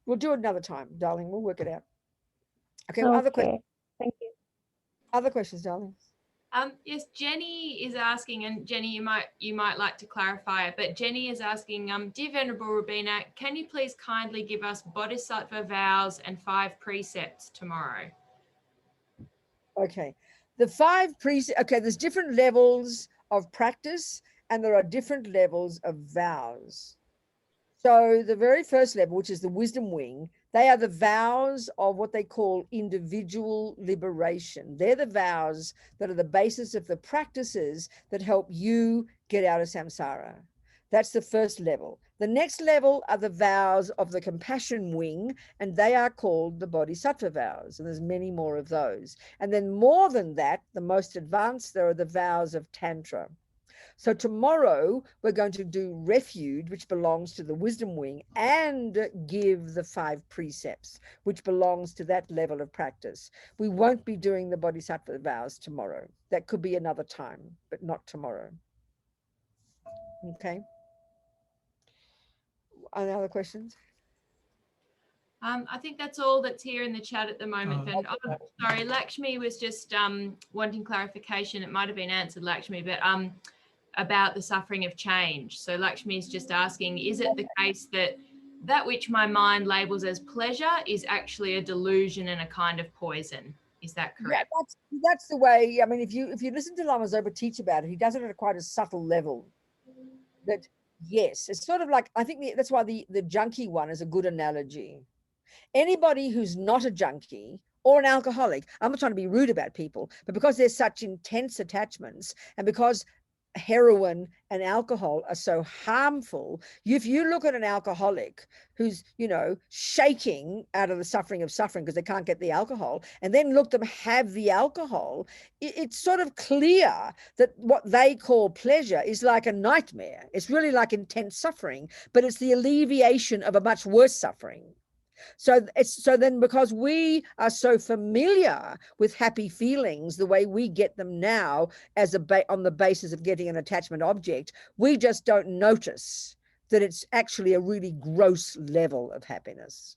We'll do it another time, darling. We'll work it out. Okay, well, other questions? Thank you. Other questions, darling? Yes, Jenny is asking, and Jenny, you might like to clarify it, but Jenny is asking, dear Venerable Robina, can you please kindly give us Bodhisattva vows and 5 precepts tomorrow? Okay, the 5 precepts, okay, there's different levels of practice and there are different levels of vows. So the very first level, which is the wisdom wing, they are the vows of what they call individual liberation. They're the vows that are the basis of the practices that help you get out of samsara. That's the first level. The next level are the vows of the compassion wing, and they are called the Bodhisattva vows. And there's many more of those. And then more than that, the most advanced, there are the vows of Tantra. So tomorrow we're going to do refuge, which belongs to the wisdom wing, and give the 5 precepts, which belongs to that level of practice. We won't be doing the Bodhisattva vows tomorrow. That could be another time, but not tomorrow. Okay. Any other questions? I think that's all that's here in the chat at the moment. Sorry, Lakshmi was just wanting clarification. It might have been answered, Lakshmi, but about the suffering of change. So Lakshmi is just asking, is it the case that which my mind labels as pleasure is actually a delusion and a kind of poison? Is that correct? Yeah, that's the way. I mean, if you listen to Lama Zopa teach about it, he does it at quite a subtle level. That yes, it's sort of like, I think that's why the junkie one is a good analogy. Anybody who's not a junkie or an alcoholic, I'm not trying to be rude about people, but because there's such intense attachments and because heroin and alcohol are so harmful, if you look at an alcoholic who's, you know, shaking out of the suffering because they can't get the alcohol, and then look them have the alcohol, it's sort of clear that what they call pleasure is like a nightmare. It's really like intense suffering, but it's the alleviation of a much worse suffering. So then because we are so familiar with happy feelings, the way we get them now as on the basis of getting an attachment object, we just don't notice that it's actually a really gross level of happiness.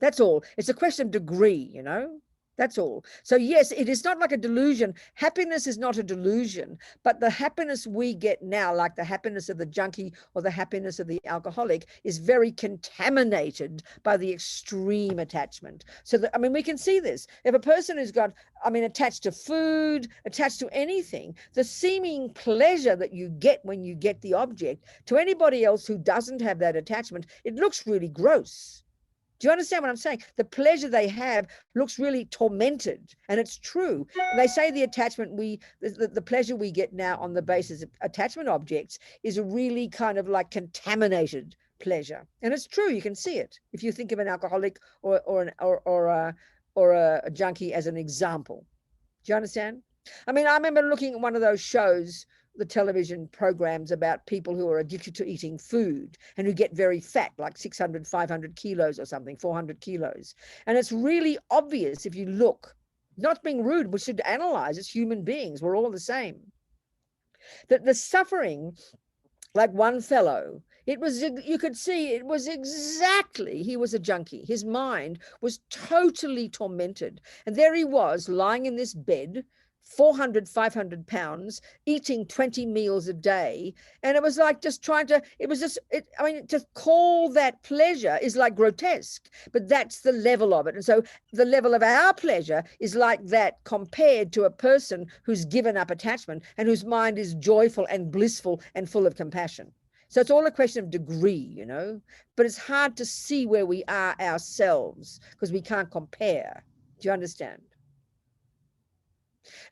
That's all. It's a question of degree, you know. That's all. So yes, it is not like a delusion. Happiness is not a delusion, but the happiness we get now, like the happiness of the junkie or the happiness of the alcoholic, is very contaminated by the extreme attachment. So that, I mean, we can see this. If a person who's got, I mean, attached to food, attached to anything, the seeming pleasure that you get when you get the object, to anybody else who doesn't have that attachment, it looks really gross. Do you understand what I'm saying? The pleasure they have looks really tormented, and it's true. And they say the attachment the pleasure we get now on the basis of attachment objects is a really kind of like contaminated pleasure, and it's true. You can see it if you think of an alcoholic or a junkie as an example. Do you understand? I mean, I remember looking at one of those shows, the television programs about people who are addicted to eating food and who get very fat, like 600, 500 kilos or something, 400 kilos. And it's really obvious if you look, not being rude, we should analyze, it's human beings, we're all the same. That the suffering, like one fellow, it was, you could see it was exactly, he was a junkie. His mind was totally tormented. And there he was lying in this bed, 400, 500 pounds, eating 20 meals a day. And it was like just trying to, it was just, I mean, to call that pleasure is like grotesque, but that's the level of it. And so the level of our pleasure is like that compared to a person who's given up attachment and whose mind is joyful and blissful and full of compassion. So it's all a question of degree, you know, but it's hard to see where we are ourselves because we can't compare. Do you understand?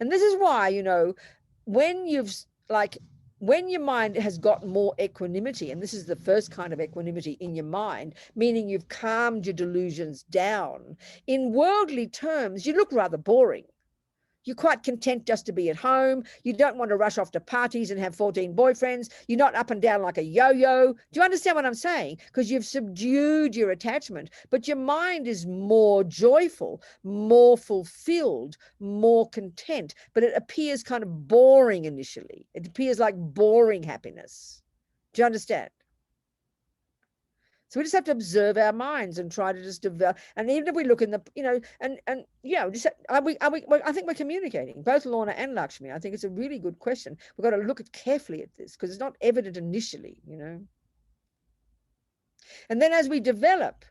And this is why, you know, when your mind has got more equanimity, and this is the first kind of equanimity in your mind, meaning you've calmed your delusions down, in worldly terms, you look rather boring. You're quite content just to be at home. You don't want to rush off to parties and have 14 boyfriends. You're not up and down like a yo-yo. Do you understand what I'm saying? Because you've subdued your attachment, but your mind is more joyful, more fulfilled, more content, but it appears kind of boring initially. It appears like boring happiness. Do you understand? So we just have to observe our minds and try to just develop. And even if we look in the, you know, and yeah, just I think we're communicating, both Lorna and Lakshmi. I think it's a really good question. We've got to look carefully at this because it's not evident initially, you know. And then as we develop,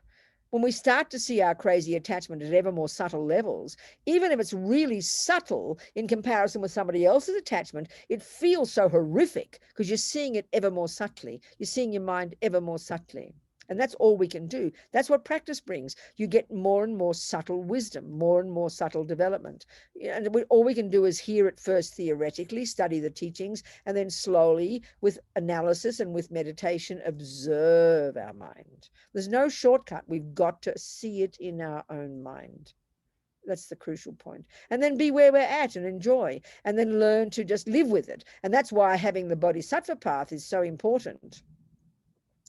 when we start to see our crazy attachment at ever more subtle levels, even if it's really subtle in comparison with somebody else's attachment, it feels so horrific because you're seeing it ever more subtly. You're seeing your mind ever more subtly. And that's all we can do. That's what practice brings. You get more and more subtle wisdom, more and more subtle development. And all we can do is hear it first theoretically, study the teachings, and then slowly with analysis and with meditation, observe our mind. There's no shortcut. We've got to see it in our own mind. That's the crucial point. And then be where we're at and enjoy, and then learn to just live with it. And that's why having the Bodhisattva path is so important.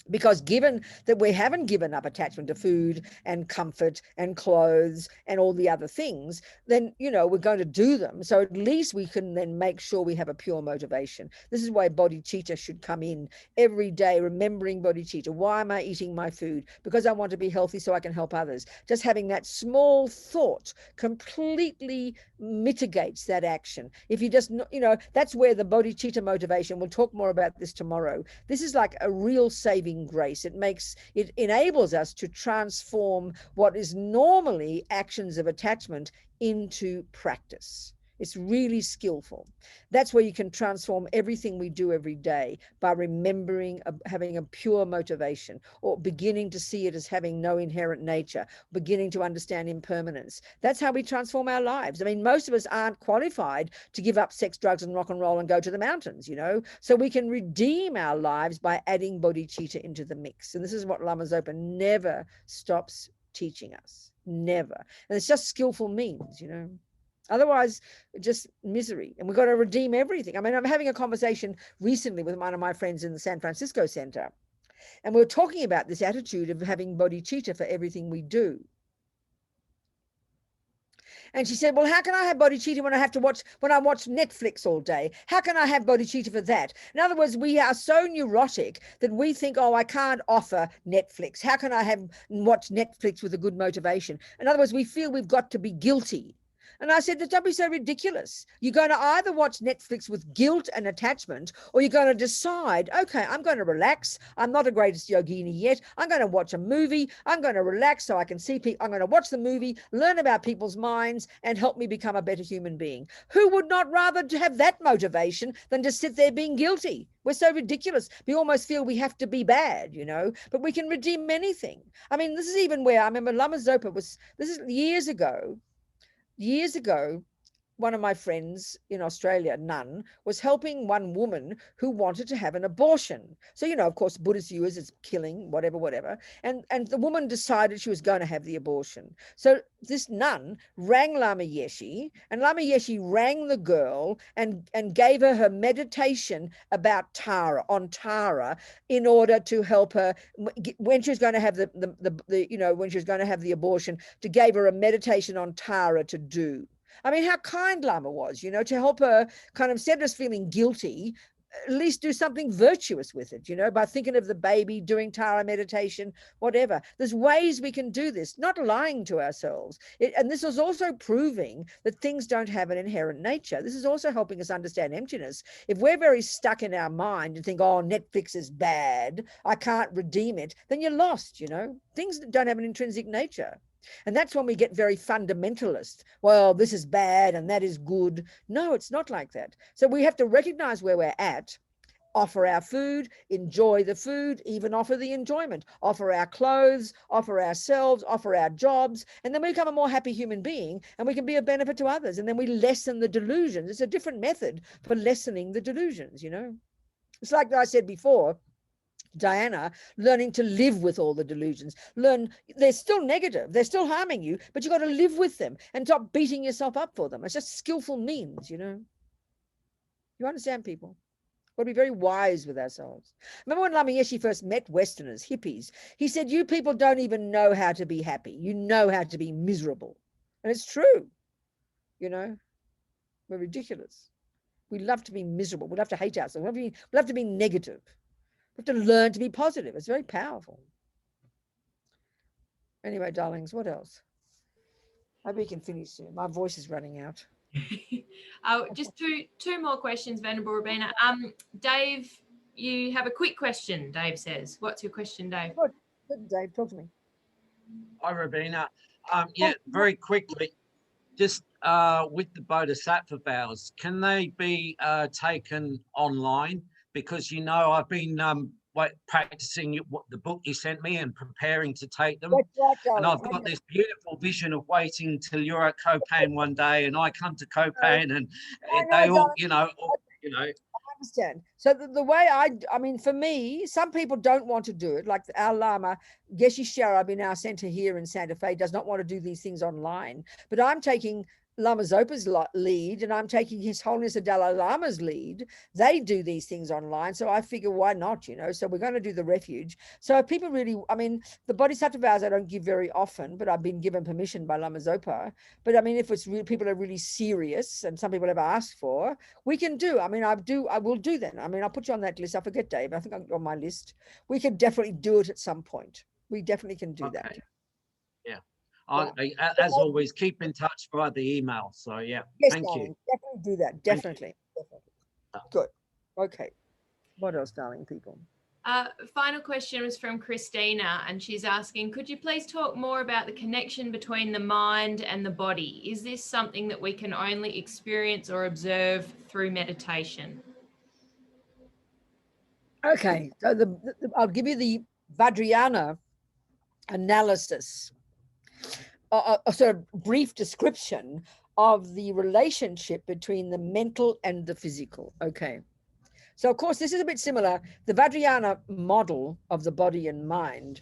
Because given that we haven't given up attachment to food and comfort and clothes and all the other things, then, you know, we're going to do them. So at least we can then make sure we have a pure motivation. This is why bodhicitta should come in every day, remembering bodhicitta. Why am I eating my food? Because I want to be healthy so I can help others. Just having that small thought completely mitigates that action. If you just, you know, that's where the bodhicitta motivation, we'll talk more about this tomorrow. This is like a real saving grace. It enables us to transform what is normally actions of attachment into practice. It's really skillful. That's where you can transform everything we do every day by remembering, having a pure motivation, or beginning to see it as having no inherent nature, beginning to understand impermanence. That's how we transform our lives. I mean, most of us aren't qualified to give up sex, drugs, and rock and roll and go to the mountains, you know? So we can redeem our lives by adding bodhicitta into the mix. And this is what Lama Zopa never stops teaching us. Never. And it's just skillful means, you know? Otherwise, just misery. And we've got to redeem everything. I mean, I'm having a conversation recently with one of my friends in the San Francisco Center. And we're talking about this attitude of having bodhicitta for everything we do. And she said, well, how can I have bodhicitta when I watch Netflix all day? How can I have bodhicitta for that? In other words, we are so neurotic that we think, oh, I can't offer Netflix. How can I watch Netflix with a good motivation? In other words, we feel we've got to be guilty. And I said, don't be so ridiculous. You're going to either watch Netflix with guilt and attachment, or you're going to decide, okay, I'm going to relax. I'm not the greatest yogini yet. I'm going to watch a movie. I'm going to relax so I can see people. I'm going to watch the movie, learn about people's minds, and help me become a better human being. Who would not rather have that motivation than to sit there being guilty? We're so ridiculous. We almost feel we have to be bad, you know, but we can redeem anything. I mean, this is even where I remember Lama Zopa this is years ago, one of my friends in Australia, nun, was helping one woman who wanted to have an abortion. So, you know, of course, Buddhist views is killing, whatever. And the woman decided she was going to have the abortion. So this nun rang Lama Yeshe, and Lama Yeshe rang the girl and gave her meditation about Tara, on Tara, in order to help her when she was going to have when she was going to have the abortion, to give her a meditation on Tara to do. I mean, how kind Lama was, you know, to help her kind of, instead of just feeling guilty, at least do something virtuous with it, you know, by thinking of the baby, doing Tara meditation, whatever. There's ways we can do this, not lying to ourselves. And this is also proving that things don't have an inherent nature. This is also helping us understand emptiness. If we're very stuck in our mind and think, oh, Netflix is bad, I can't redeem it, then you're lost, you know. Things that don't have an intrinsic nature. And that's when we get very fundamentalist. Well, this is bad and that is good. No, it's not like that. So we have to recognize where we're at, offer our food, enjoy the food, even offer the enjoyment, offer our clothes, offer ourselves, offer our jobs, and then we become a more happy human being and we can be of benefit to others. And then we lessen the delusions. It's a different method for lessening the delusions, you know. It's like I said before, Diana, learning to live with all the delusions. They're still negative, they're still harming you, but you've got to live with them and stop beating yourself up for them. It's just skillful means, you know. You understand, people? We've got to be very wise with ourselves. Remember when Lama Yeshe first met Westerners, hippies, he said, you people don't even know how to be happy. You know how to be miserable. And it's true, you know. We're ridiculous. We love to be miserable. We love to hate ourselves. We love to be negative. We have to learn to be positive. It's very powerful. Anyway, darlings, what else? Maybe we can finish soon. My voice is running out. Just two more questions, Venerable Robina. Dave, you have a quick question, Dave says. What's your question, Dave? Good, Dave, talk to me. Hi, Robina. Yeah, very quickly, just with the Bodhisattva vows, can they be taken online? Because, you know, I've been practicing the book you sent me and preparing to take them. And I've got this beautiful vision of waiting till you're at Copan one day and I come to Copan and they all, you know. I understand. So the way I mean, for me, some people don't want to do it. Like our Lama, Geshe Sharab in our center here in Santa Fe does not want to do these things online. But I'm taking Lama Zopa's lead, and I'm taking His Holiness the Dalai Lama's lead. They do these things online, so I figure why not, you know. So we're going to do the refuge. So if people really, I mean, the Bodhisattva vows I don't give very often, but I've been given permission by Lama Zopa. But I mean, if it's people are really serious, and some people have asked for, we can do. I mean, I will do that. I mean, I'll put you on that list. I forget, Dave. I think I'm on my list. We can definitely do it at some point. We definitely can do that. Yeah. As always, keep in touch via the email. So yeah, yes, thank darling, you. Definitely do that. Definitely. Good. Okay. What else, darling people? Final question was from Christina, and she's asking, could you please talk more about the connection between the mind and the body? Is this something that we can only experience or observe through meditation? Okay, so I'll give you the Vajrayana analysis, a sort of brief description of the relationship between the mental and the physical. Okay, so of course this is a bit similar. The Vajrayana model of the body and mind,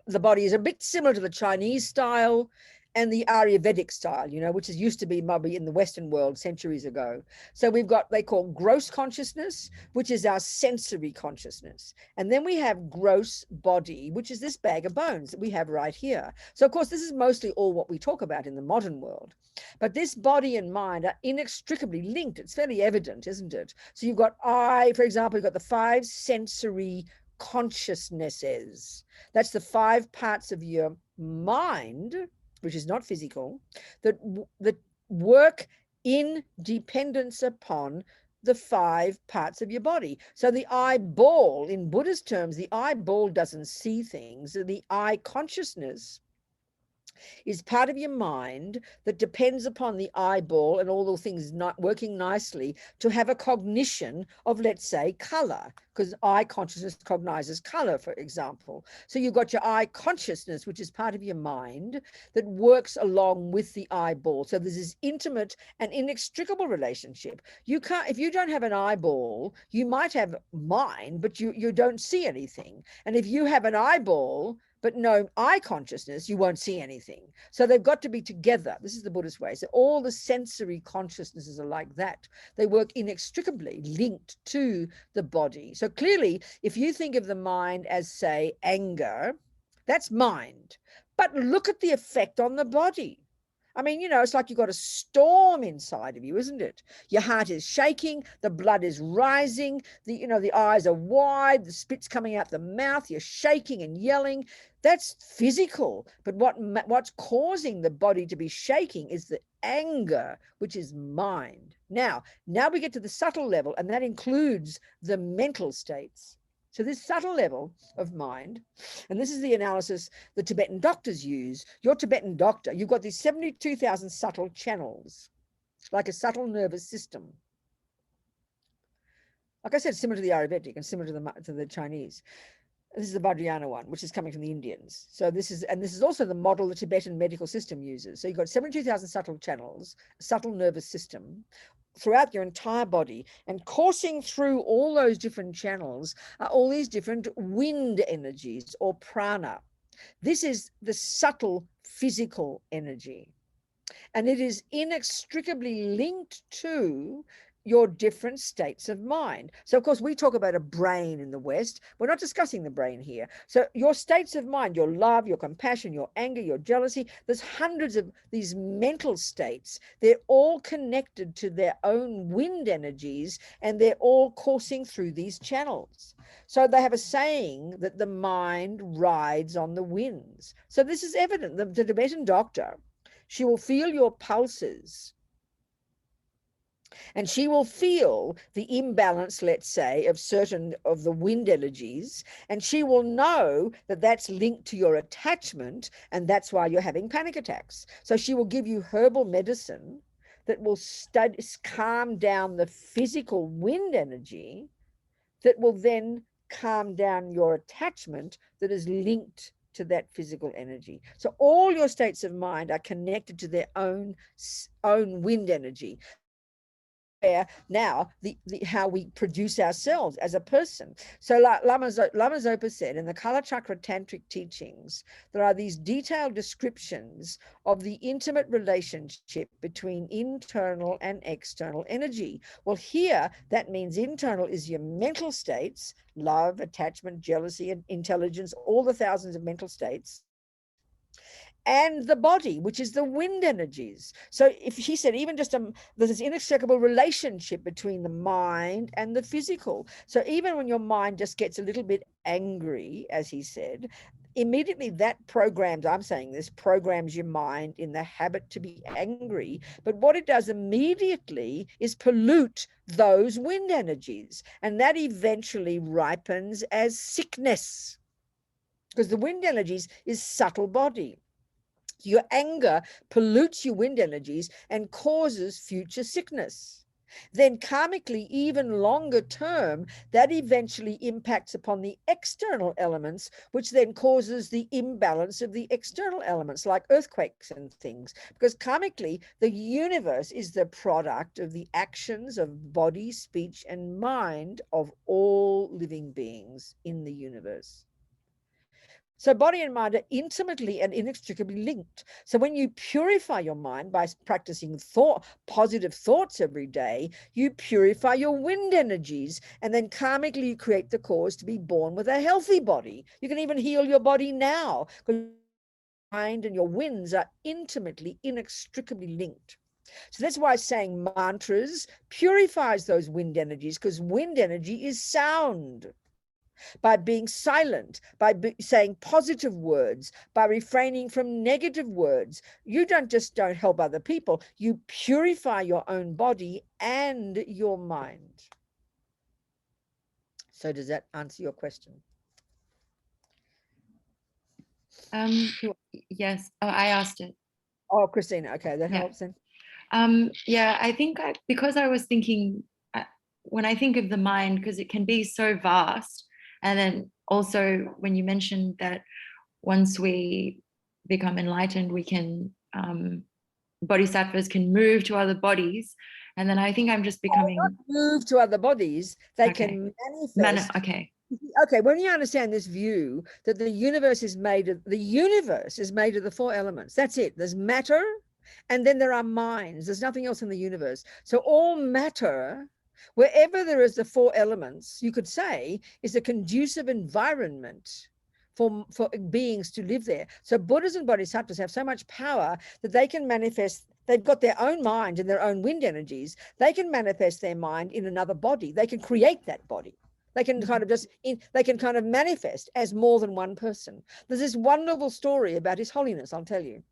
the body is a bit similar to the Chinese style and the Ayurvedic style, you know, which is used to be maybe in the Western world centuries ago. So we've got, they call gross consciousness, which is our sensory consciousness. And then we have gross body, which is this bag of bones that we have right here. So of course, this is mostly all what we talk about in the modern world. But this body and mind are inextricably linked. It's fairly evident, isn't it? So you've got for example, you've got the 5 sensory consciousnesses. That's the 5 parts of your mind, which is not physical, that work in dependence upon the 5 parts of your body. So the eyeball, in Buddhist terms, the eyeball doesn't see things. The eye consciousness is part of your mind that depends upon the eyeball and all the things not working nicely to have a cognition of, let's say, color, because eye consciousness cognizes color, for example. So you've got your eye consciousness, which is part of your mind that works along with the eyeball. So there's this intimate and inextricable relationship. You can't, if you don't have an eyeball, you might have mind, but you don't see anything. And if you have an eyeball but no eye consciousness, you won't see anything. So they've got to be together. This is the Buddhist way. So all the sensory consciousnesses are like that. They work inextricably linked to the body. So clearly, if you think of the mind as, say, anger, that's mind. But look at the effect on the body. I mean, you know, it's like you've got a storm inside of you, isn't it? Your heart is shaking, the blood is rising, the eyes are wide, the spit's coming out the mouth, you're shaking and yelling. That's physical. But what's causing the body to be shaking is the anger, which is mind. Now we get to the subtle level, and that includes the mental states. So this subtle level of mind, and this is the analysis the Tibetan doctors use. Your Tibetan doctor, you've got these 72,000 subtle channels, like a subtle nervous system. Like I said, similar to the Ayurvedic and similar to the Chinese. This is the Vajrayana one, which is coming from the Indians. So this is also the model the Tibetan medical system uses. So you've got 72,000 subtle channels, a subtle nervous system, throughout your entire body, and coursing through all those different channels are all these different wind energies, or prana. This is the subtle physical energy, and it is inextricably linked to your different states of mind. So of course we talk about a brain in the West. We're not discussing the brain here. So your states of mind, your love, your compassion, your anger, your jealousy, there's hundreds of these mental states. They're all connected to their own wind energies, and they're all coursing through these channels. So they have a saying that the mind rides on the winds. So this is evident. The Tibetan doctor, she will feel your pulses, and she will feel the imbalance, let's say, of certain of the wind energies, and she will know that that's linked to your attachment, and that's why you're having panic attacks. So she will give you herbal medicine that will calm down the physical wind energy, that will then calm down your attachment that is linked to that physical energy. So all your states of mind are connected to their own wind energy. Now how we produce ourselves as a person. So like Lama Zopa said in the Kala Chakra Tantric teachings, there are these detailed descriptions of the intimate relationship between internal and external energy. Well, here that means internal is your mental states, love, attachment, jealousy, and intelligence, all the thousands of mental states, and the body, which is the wind energies. So if he said, even just there's this inextricable relationship between the mind and the physical. So even when your mind just gets a little bit angry, as he said, immediately that programs, I'm saying this, programs your mind in the habit to be angry. But what it does immediately is pollute those wind energies. And that eventually ripens as sickness, because the wind energies is subtle body. Your anger pollutes your wind energies and causes future sickness. Then karmically, even longer term, that eventually impacts upon the external elements, which then causes the imbalance of the external elements, like earthquakes and things. Because karmically, the universe is the product of the actions of body, speech, and mind of all living beings in the universe. So body and mind are intimately and inextricably linked. So when you purify your mind by practicing positive thoughts every day, you purify your wind energies, and then karmically you create the cause to be born with a healthy body. You can even heal your body now, because your mind and your winds are intimately, inextricably linked. So that's why saying mantras purifies those wind energies, because wind energy is sound. By being silent, by saying positive words, by refraining from negative words, you don't help other people, you purify your own body and your mind. So does that answer your question? Yes. Oh, I asked it. Oh, Christina. Okay, that helps then. Yeah, I think because I was thinking, when I think of the mind, because it can be so vast, and then also when you mentioned that once we become enlightened, we can, bodhisattvas can move to other bodies. And then I think I'm just becoming... Not move to other bodies, they can manifest. Okay, when you understand this view that the universe is made of the four elements, that's it. There's matter, and then there are minds. There's nothing else in the universe. So all matter, wherever there is the four elements, you could say, is a conducive environment for beings to live there. So Buddhas and Bodhisattvas have so much power that they can manifest. They've got their own mind and their own wind energies. They can manifest their mind in another body. They can create that body. They can kind of manifest as more than one person. There's this wonderful story about His Holiness, I'll tell you.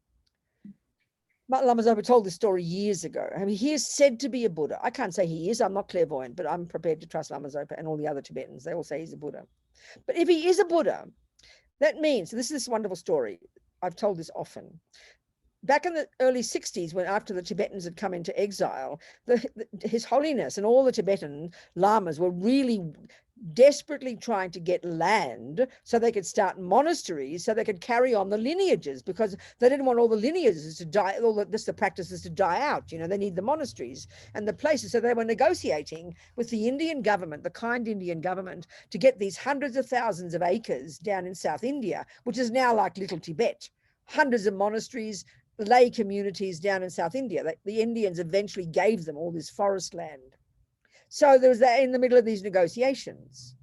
Lama Zopa told this story years ago. I mean, he is said to be a Buddha. I can't say he is. I'm not clairvoyant, but I'm prepared to trust Lama Zopa and all the other Tibetans. They all say he's a Buddha. But if he is a Buddha, that means, this is this wonderful story. I've told this often. Back in the early 60s, when after the Tibetans had come into exile, His Holiness and all the Tibetan lamas were really desperately trying to get land so they could start monasteries, so they could carry on the lineages, because they didn't want all the lineages to die, the practices to die out. You know, they need the monasteries and the places. So they were negotiating with the Indian government, the kind Indian government, to get these hundreds of thousands of acres down in South India, which is now like little Tibet, hundreds of monasteries, lay communities down in South India. The Indians eventually gave them all this forest land. So there was that in the middle of these negotiations.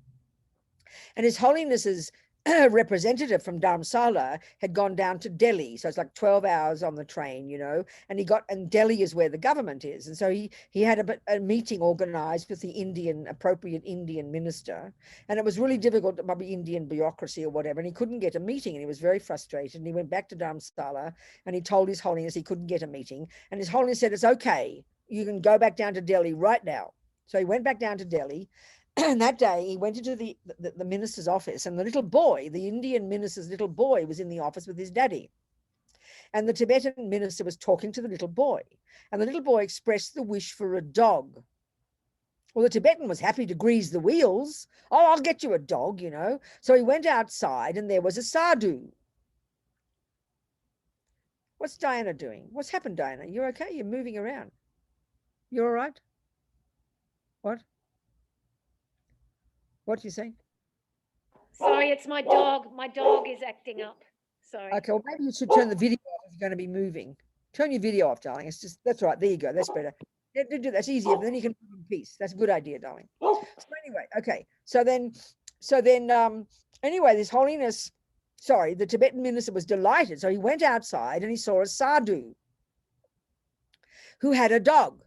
And His Holiness's representative from Dharamsala had gone down to Delhi. So it's like 12 hours on the train, you know, and Delhi is where the government is. And so he had a meeting organized with the appropriate Indian minister. And it was really difficult, probably Indian bureaucracy or whatever. And he couldn't get a meeting, and he was very frustrated. And he went back to Dharamsala and he told His Holiness he couldn't get a meeting. And His Holiness said, it's okay, you can go back down to Delhi right now. So he went back down to Delhi. And that day he went into the minister's office, and the little boy, the Indian minister's little boy, was in the office with his daddy. And the Tibetan minister was talking to the little boy, and the little boy expressed the wish for a dog. Well, the Tibetan was happy to grease the wheels. Oh, I'll get you a dog, you know. So he went outside, and there was a sadhu. What's Diana doing? What's happened, Diana? You're okay? You're moving around. You all right? What? What do you say? Sorry, it's my dog. My dog is acting up. Sorry. Okay, well, maybe you should turn the video off if you're going to be moving. Turn your video off, darling. It's just, that's right. There you go. That's better. That's easier. Then you can move in peace. That's a good idea, darling. So anyway, okay. So then, anyway, His Holiness, the Tibetan minister was delighted. So he went outside and he saw a sadhu who had a dog.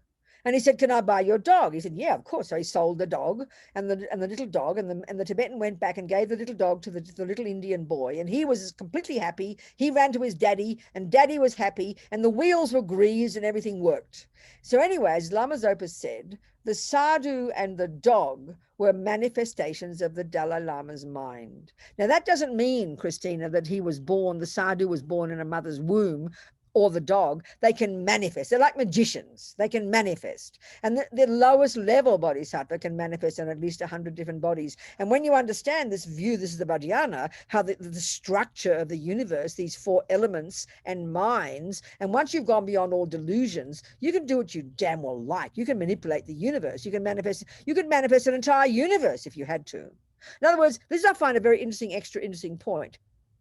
And he said, can I buy your dog? He said, yeah, of course. So he sold the dog and the little dog, and the Tibetan went back and gave the little dog to the little Indian boy. And he was completely happy. He ran to his daddy, and daddy was happy, and the wheels were greased and everything worked. So anyway, as Lama Zopa said, the sadhu and the dog were manifestations of the Dalai Lama's mind. Now, that doesn't mean, Christina, that the sadhu was born in a mother's womb, or the dog. They can manifest. They're like magicians. They can manifest. And the lowest level bodhisattva can manifest in at least 100 different bodies. And when you understand this view, this is the Vajrayana, how the structure of the universe, these four elements and minds, and once you've gone beyond all delusions, you can do what you damn well like. You can manipulate the universe. You can manifest an entire universe if you had to. In other words, this I find a very extra interesting point.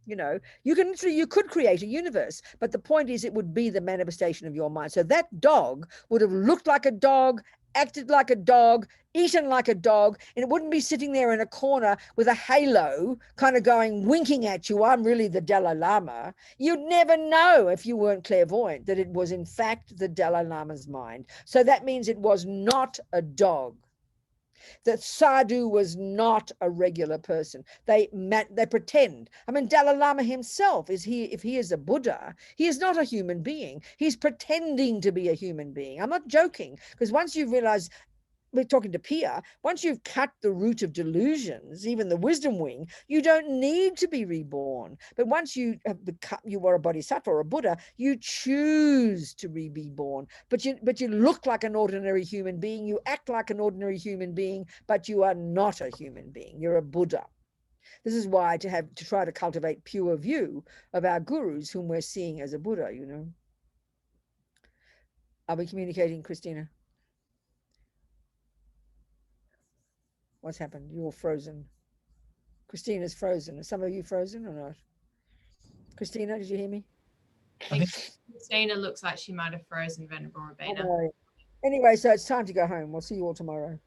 You know, you can literally, you could create a universe, but the point is it would be the manifestation of your mind. So that dog would have looked like a dog, acted like a dog, eaten like a dog, and it wouldn't be sitting there in a corner with a halo kind of going, winking at you, I'm really the Dalai Lama. You'd never know if you weren't clairvoyant that it was in fact the Dalai Lama's mind. So that means it was not a dog. That sadhu was not a regular person. They pretend. I mean, Dalai Lama himself, if he is a Buddha, he is not a human being. He's pretending to be a human being. I'm not joking, because once you realize, we're talking to Pia, once you've cut the root of delusions, even the wisdom wing, you don't need to be reborn. But once you have become, you are a Bodhisattva or a Buddha, you choose to be born. But you look like an ordinary human being, you act like an ordinary human being, but you are not a human being. You're a Buddha. This is why to try to cultivate pure view of our gurus whom we're seeing as a Buddha, you know. Are we communicating, Christina? What's happened? You're frozen. Christina's frozen. Are some of you frozen or not? Christina, did you hear me? I think Christina looks like she might have frozen, Venerable Robina. Oh, anyway, so it's time to go home. We'll see you all tomorrow.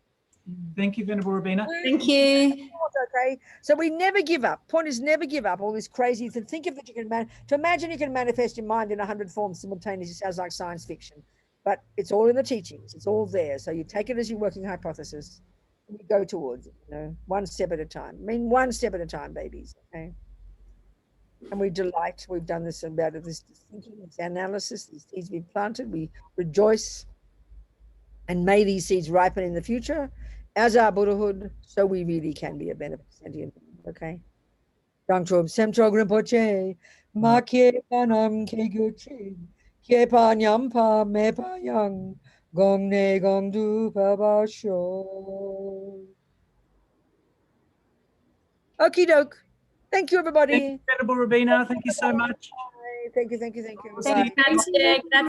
Thank you, Venerable Robina. Thank you. Okay, so we never give up. Point is never give up. All this crazy to think of that you can to imagine you can manifest your mind in 100 forms simultaneously sounds like science fiction, but it's all in the teachings. It's all there. So you take it as your working hypothesis. And you go towards it, you know, one step at a time. I mean, one step at a time, babies. Okay. And we delight. We've done this about this thinking, this analysis, these seeds we've planted. We rejoice, and may these seeds ripen in the future as our Buddhahood, so we really can be a beneficent. Okay. Dangchob semchog rinpoche, ma ke panam ke guchi, ke panyam pa me pa yang. Gong ne gong du pa ba sho. Okie doke. Thank you, everybody. Thank you, Venerable Robina. Thank you so much. Bye. Thank you. We'll see you Grazie.